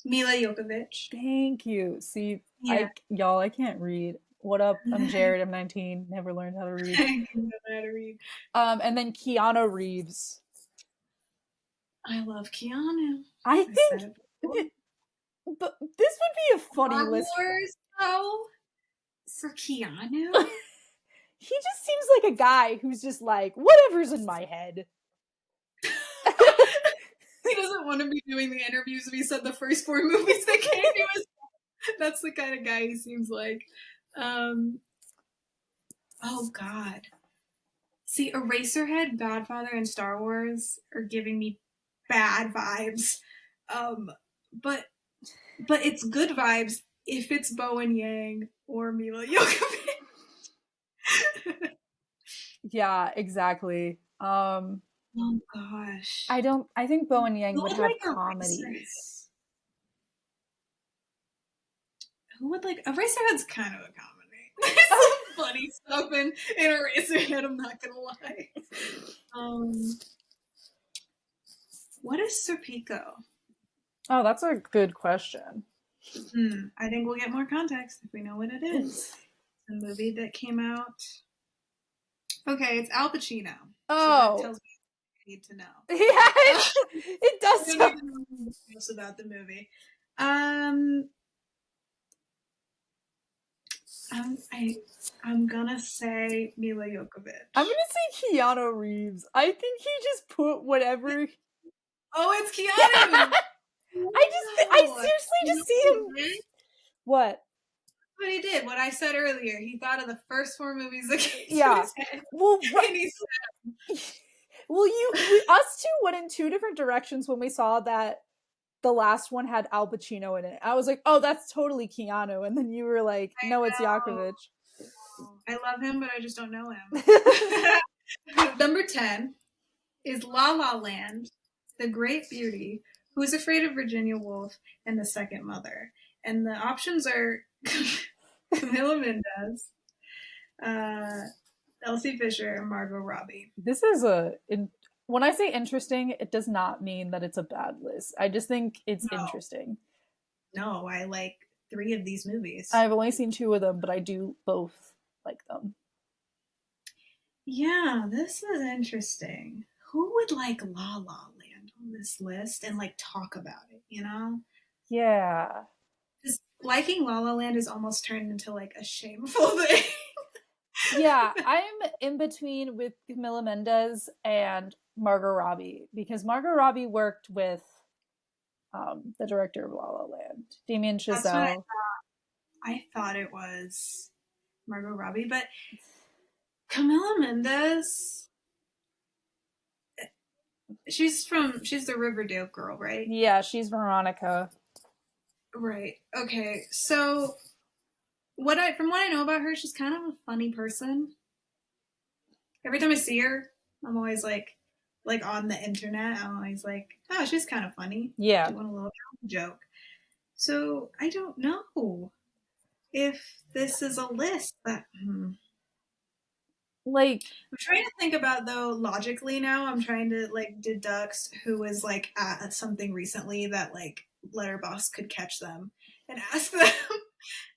Mila Jovovich. Thank you. See, yeah. I can't read. What up? I'm Jared. I'm 19. Never learned how to read. I don't know how to read. And then Keanu Reeves. I love Keanu. I think, but this would be a funny list. Wars, though, for Keanu. He just seems like a guy who's just like, whatever's in my head. He doesn't want to be doing the interviews if he said the first 4 movies that came to us. That's the kind of guy he seems like. Oh, God. See, Eraserhead, Godfather, and Star Wars are giving me bad vibes. But it's good vibes if it's Bowen Yang or Mila Jovovich. Yeah, exactly. Oh gosh. I think Bowen Yang would have comedies. Who would like Eraserhead's kind of a comedy. There's some funny stuff in Eraserhead, I'm not gonna lie. What is Serpico? Oh, that's a good question. I think we'll get more context if we know what it is. A movie that came out. Okay, it's Al Pacino. Oh. So that tells me I need to know. Yeah, it does. I don't even know anything else about the movie. I'm gonna say Mila Jovovich. I'm gonna say Keanu Reeves. I think he just put whatever. Oh, it's Keanu. I seriously just see him. What? What he did, what I said earlier. He thought of the first 4 movies that came Yeah. to his head. Well, And he said, well, us two went in 2 different directions when we saw that the last one had Al Pacino in it. I was like, oh, that's totally Keanu. And then you were like, no, it's Yakovich. I love him, but I just don't know him. Number 10 is La La Land, The Great Beauty, Who's Afraid of Virginia Woolf, and The Second Mother. And the options are Camila Mendes, Elsie Fisher, and Margot Robbie. This is when I say interesting, it does not mean that it's a bad list. I just think it's interesting. No, I like 3 of these movies. I've only seen 2 of them, but I do both like them. Yeah, this is interesting. Who would like La La Land on this list and like talk about it, you know? Yeah. Because liking La La Land is almost turned into like a shameful thing. Yeah, I'm in between with Camila Mendes and Margot Robbie because Margot Robbie worked with the director of La La Land, Damien Chazelle. That's what I thought it was Margot Robbie, but Camila Mendes, she's the Riverdale girl, right? Yeah, she's Veronica. Right. Okay. So from what I know about her, she's kind of a funny person. Every time I see her, I'm always like on the internet, I'm always like, oh, she's kind of funny. Yeah. Doing a little joke. So I don't know if this is a list that like I'm trying to think about though logically now. I'm trying to like deduct who was like at something recently that like Letterboxd could catch them and ask them.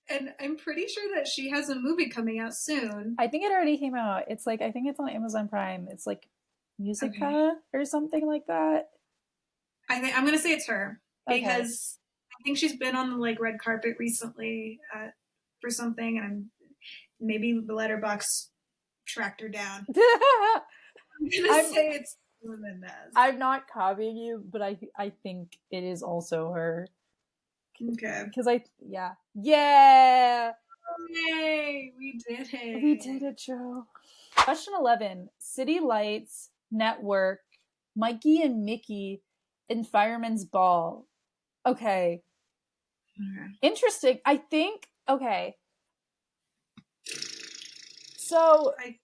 And I'm pretty sure that she has a movie coming out soon. I think it already came out. It's like I think it's on Amazon Prime. It's like Musica or something like that. I'm gonna say it's her because I think she's been on the like red carpet recently for something, and maybe the Letterboxd tracked her down. I'm gonna say it's Mendes. I'm not copying you, but I think it is also her. Okay. Because yeah. Yay! We did it. We did it, Joe. Question 11: City Lights, Network, Mikey and Mickey, and Fireman's Ball. Okay. Interesting. I think. Okay. So I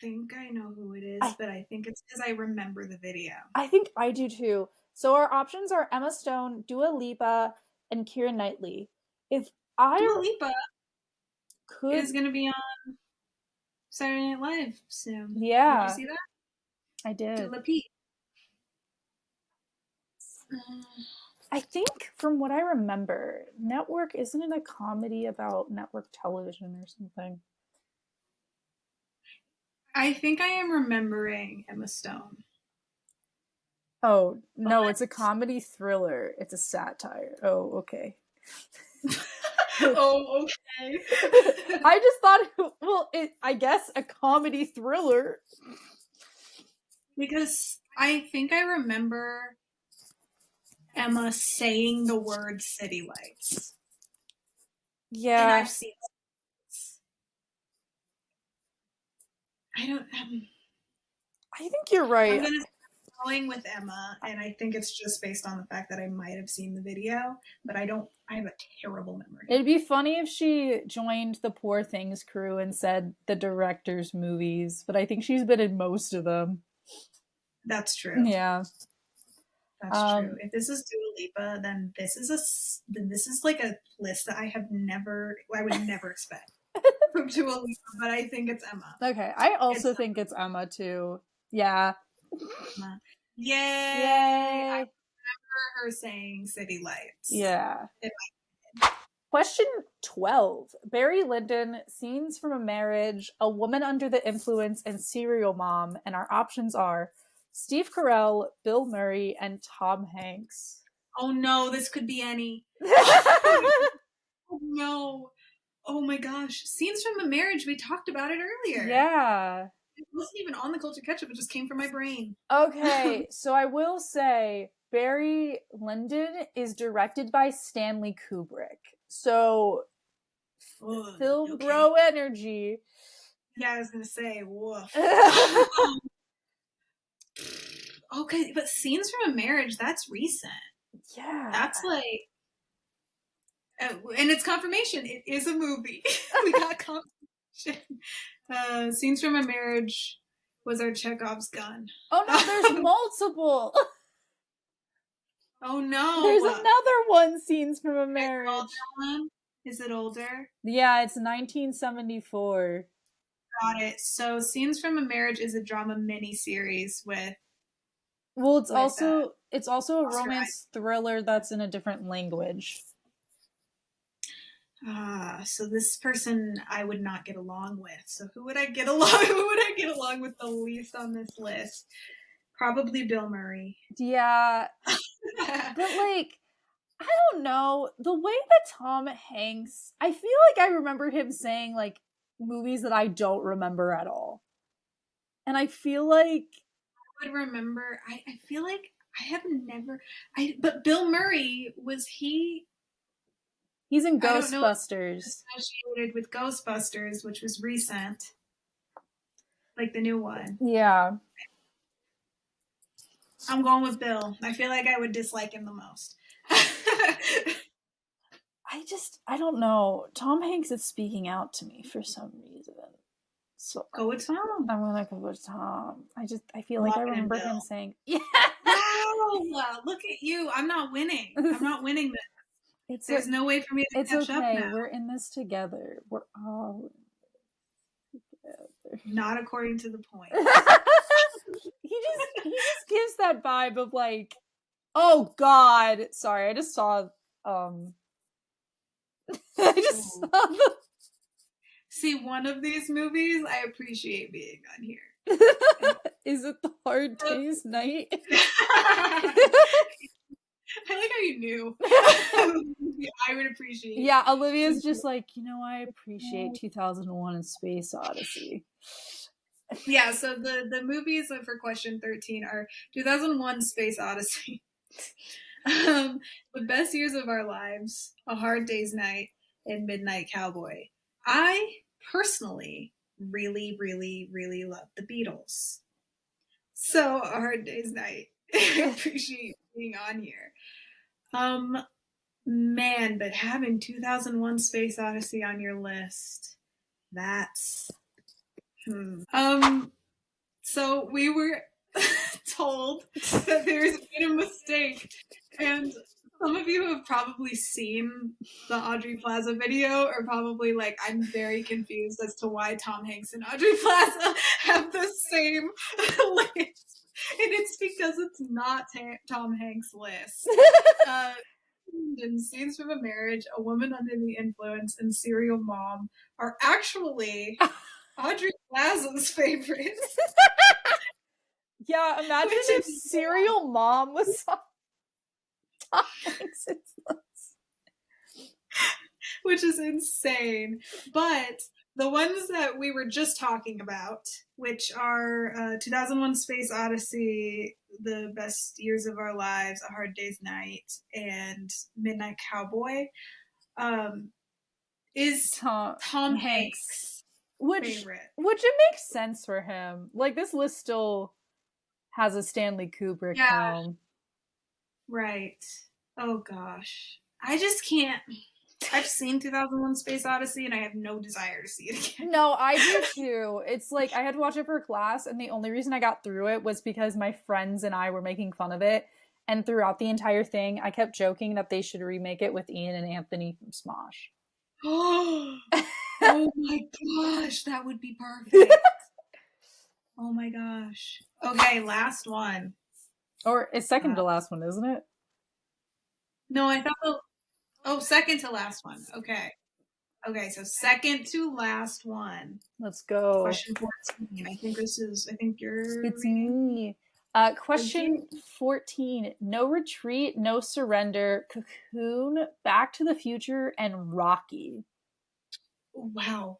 think I know who it is, but I think it's because I remember the video. I think I do too. So our options are Emma Stone, Dua Lipa, and Keira Knightley. If Dua Lipa is going to be on Saturday Night Live soon. Yeah. Did you see that? I did. Dua Lipa. I think from what I remember, Network, isn't it a comedy about network television or something? I think I am remembering Emma Stone. Oh, no, it's a comedy thriller. It's a satire. Oh, okay. Oh, okay. I just thought, I guess a comedy thriller. Because I think I remember Emma saying the word City Lights. Yeah. And I've seen I think you're right. I'm going with Emma, and I think it's just based on the fact that I might have seen the video, but I have a terrible memory. It'd be funny if she joined the Poor Things crew and said the director's movies, but I think she's been in most of them. That's true. Yeah. That's true. If this is Dua Lipa, then this is like a list that I would never expect from Dua Lipa, but I think it's Emma. Okay, I also think it's Emma too. Yeah. Emma. Yay! I Yay! remember her saying City Lights. Yeah. It Question 12. Barry Lyndon, Scenes from a Marriage, A Woman Under the Influence, and Serial Mom. And our options are Steve Carell, Bill Murray, and Tom Hanks. Oh no, this could be any. Oh no. Oh my gosh. Scenes from a Marriage, we talked about it earlier. Yeah. It wasn't even on the Culture Ketchup, it just came from my brain. Okay, so I will say Barry Lyndon is directed by Stanley Kubrick. So film okay. bro energy. Yeah, I was gonna say, woof. Okay, but Scenes from a Marriage, that's recent. Yeah. That's like, and it's confirmation. It is a movie. We got confirmation. Scenes from a Marriage was our Chekhov's gun. Oh no, there's multiple. Oh no. There's another one, Scenes from a Marriage. Is it older? Yeah, it's 1974. Got it. So Scenes from a Marriage is a drama mini-series with... Well, it's also a Oscar romance thriller that's in a different language. So this person I would not get along with. So who would I get along with the least on this list? Probably Bill Murray. Yeah. But like, I don't know. The way that Tom Hanks, I feel like I remember him saying like movies that I don't remember at all. And I feel like I would remember, I feel like I have never, but Bill Murray, was he... He's in Ghostbusters. Associated with Ghostbusters, which was recent. Like the new one. Yeah. I'm going with Bill. I feel like I would dislike him the most. I don't know. Tom Hanks is speaking out to me for some reason. So go with Tom. I'm gonna go with Tom. I feel like I remember him saying, yeah. Wow, look at you. I'm not winning. I'm not winning this. There's no way for me to catch up now. We're in this together. We're all together. Not according to the point. He just gives that vibe of like, oh God. Sorry, I just saw See, one of these movies I appreciate being on here. Is it The Hard Day's Night? I like how you knew. I would appreciate it. Yeah, Olivia's just like, I appreciate 2001 and Space Odyssey. Yeah, so the movies for question 13 are 2001 Space Odyssey, The Best Years of Our Lives, A Hard Day's Night, and Midnight Cowboy. I personally really, really, really love the Beatles. So A Hard Day's Night. I appreciate being on here. Man, but having 2001 Space Odyssey on your list, that's... So we were told that there's been a mistake, and some of you have probably seen the Audrey Plaza video, or probably like, I'm very confused as to why Tom Hanks and Audrey Plaza have the same list. And it's because it's not Tom Hanks' list. And Scenes from a Marriage, A Woman Under the Influence, and Serial Mom are actually Audrey Plaza's favorites. Yeah, imagine if Serial Mom was on Tom Hanks' list. Which is insane. But the ones that we were just talking about, which are 2001 Space Odyssey, The Best Years of Our Lives, A Hard Day's Night, and Midnight Cowboy, is Tom Hanks' favorite. Which it makes sense for him. Like, this list still has a Stanley Kubrick film. Right. Oh gosh. I just can't. I've seen 2001 Space Odyssey and I have no desire to see it again. No, I do too. It's like I had to watch it for a class, and the only reason I got through it was because my friends and I were making fun of it. And throughout the entire thing, I kept joking that they should remake it with Ian and Anthony from Smosh. Oh my gosh, that would be perfect. Oh my gosh. Okay, last one. Or it's second to last one, isn't it? No, I thought second to last one. Okay. Okay, so second to last one. Let's go. Question 14. I think you're It's reading. me. Question 14. No Retreat, No Surrender, Cocoon, Back to the Future, and Rocky. Wow.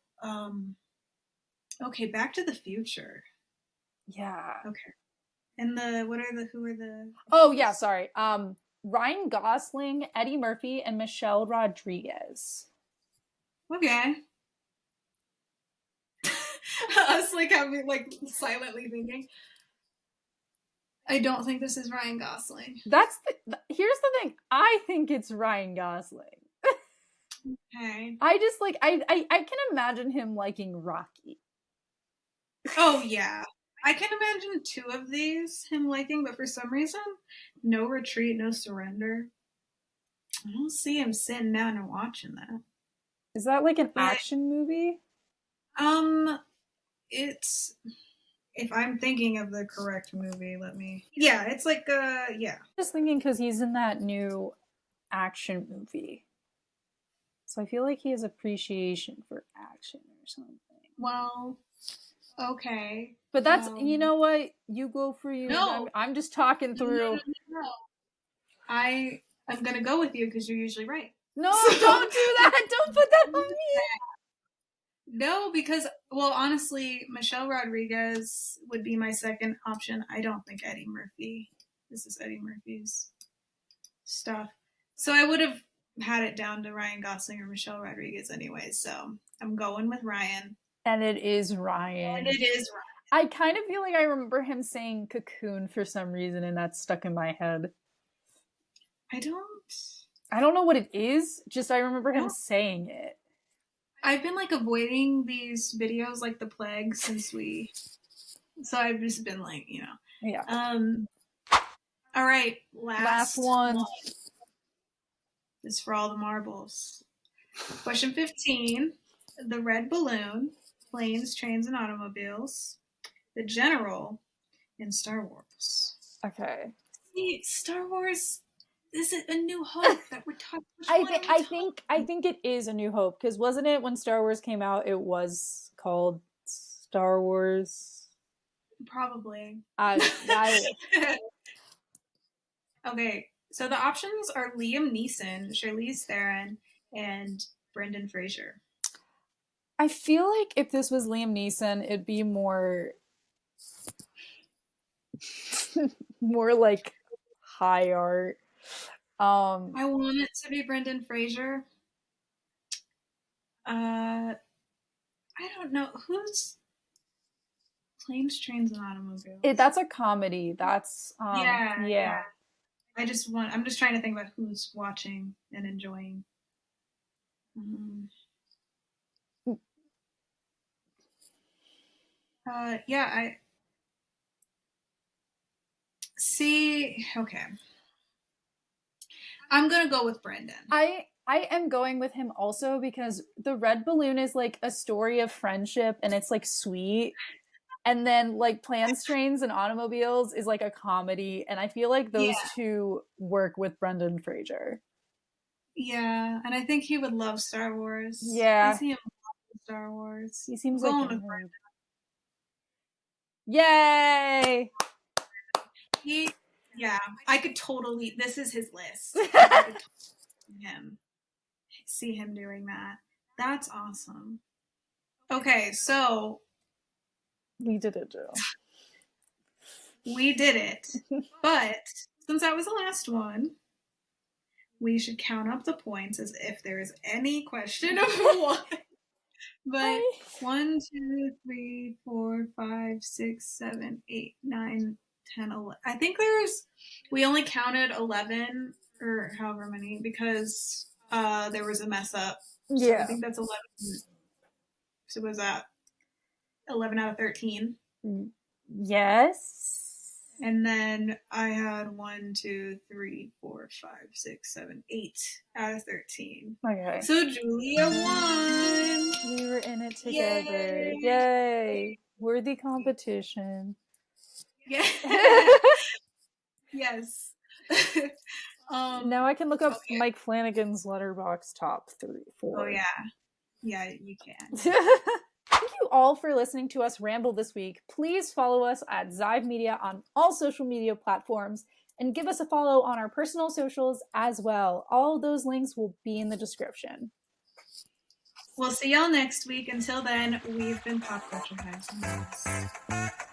Okay, Back to the Future. Yeah. Okay. And who are the Oh yeah, sorry. Ryan Gosling, Eddie Murphy, and Michelle Rodriguez. Okay. Us like having like silently thinking. I don't think this is Ryan Gosling. Here's the thing. I think it's Ryan Gosling. Okay. I just like I can imagine him liking Rocky. Oh yeah. I can imagine two of these him liking, but for some reason, No Retreat, No Surrender. I don't see him sitting down and watching that. Is that like an action movie? It's if I'm thinking of the correct movie, yeah, it's like yeah. Just thinking because he's in that new action movie. So I feel like he has appreciation for action or something. Well, okay. But that's you know what? You go for you. No. I'm just talking through. No. I'm gonna go with you because you're usually right. No, don't do that. Don't put that on me. No, because honestly, Michelle Rodriguez would be my second option. I don't think Eddie Murphy. This is Eddie Murphy's stuff. So I would have had it down to Ryan Gosling or Michelle Rodriguez anyway. So I'm going with Ryan. And it is Ryan. I kind of feel like I remember him saying Cocoon for some reason, and that's stuck in my head. I don't know what it is. Just I remember him saying it. I've been like avoiding these videos like the plague since so I've just been like, Yeah. All right, last one. This is for all the marbles. Question 15. The Red Balloon, Planes, Trains, and Automobiles, The General, and Star Wars. Okay. See, Star Wars. Is it A New Hope that we're talking about? I think it is A New Hope, because wasn't it when Star Wars came out, it was called Star Wars? Probably. Okay, so the options are Liam Neeson, Charlize Theron, and Brendan Fraser. I feel like if this was Liam Neeson, it'd be more like high art. I want it to be Brendan Fraser. I don't know who's Planes, Trains, and Automobiles. That's a comedy. That's yeah. I'm just trying to think about who's watching and enjoying. I see. Okay. I'm gonna go with Brendan. I am going with him also because The Red Balloon is like a story of friendship and it's like sweet. And then like Planes, Trains, and Automobiles is like a comedy. And I feel like those two work with Brendan Fraser. Yeah, and I think he would love Star Wars. Yeah. I see him love Star Wars. He seems like a nerd. Yay! I could totally. This is his list. See him doing that. That's awesome. Okay, so we did it, Joe. We did it. But since that was the last one, we should count up the points as if there is any question of one. But 1, 2, 3, 4, 5, 6, 7, 8, 9, 10, 11. I think we only counted 11 or however many because there was a mess up. So yeah. I think that's 11. So was that 11 out of 13? Yes. And then I had 1, 2, 3, 4, 5, 6, 7, 8 out of 13. Okay. So Julia won. We were in it together. Yay. Worthy competition. Yeah. Yes. Now I can look up yeah. Mike Flanagan's Letterboxd top 4. Oh yeah. Yeah, you can. Thank you all for listening to us ramble this week. Please follow us at Zhive Media on all social media platforms and give us a follow on our personal socials as well. All of those links will be in the description. We'll see y'all next week. Until then, we've been Pop Culture Hives Lows.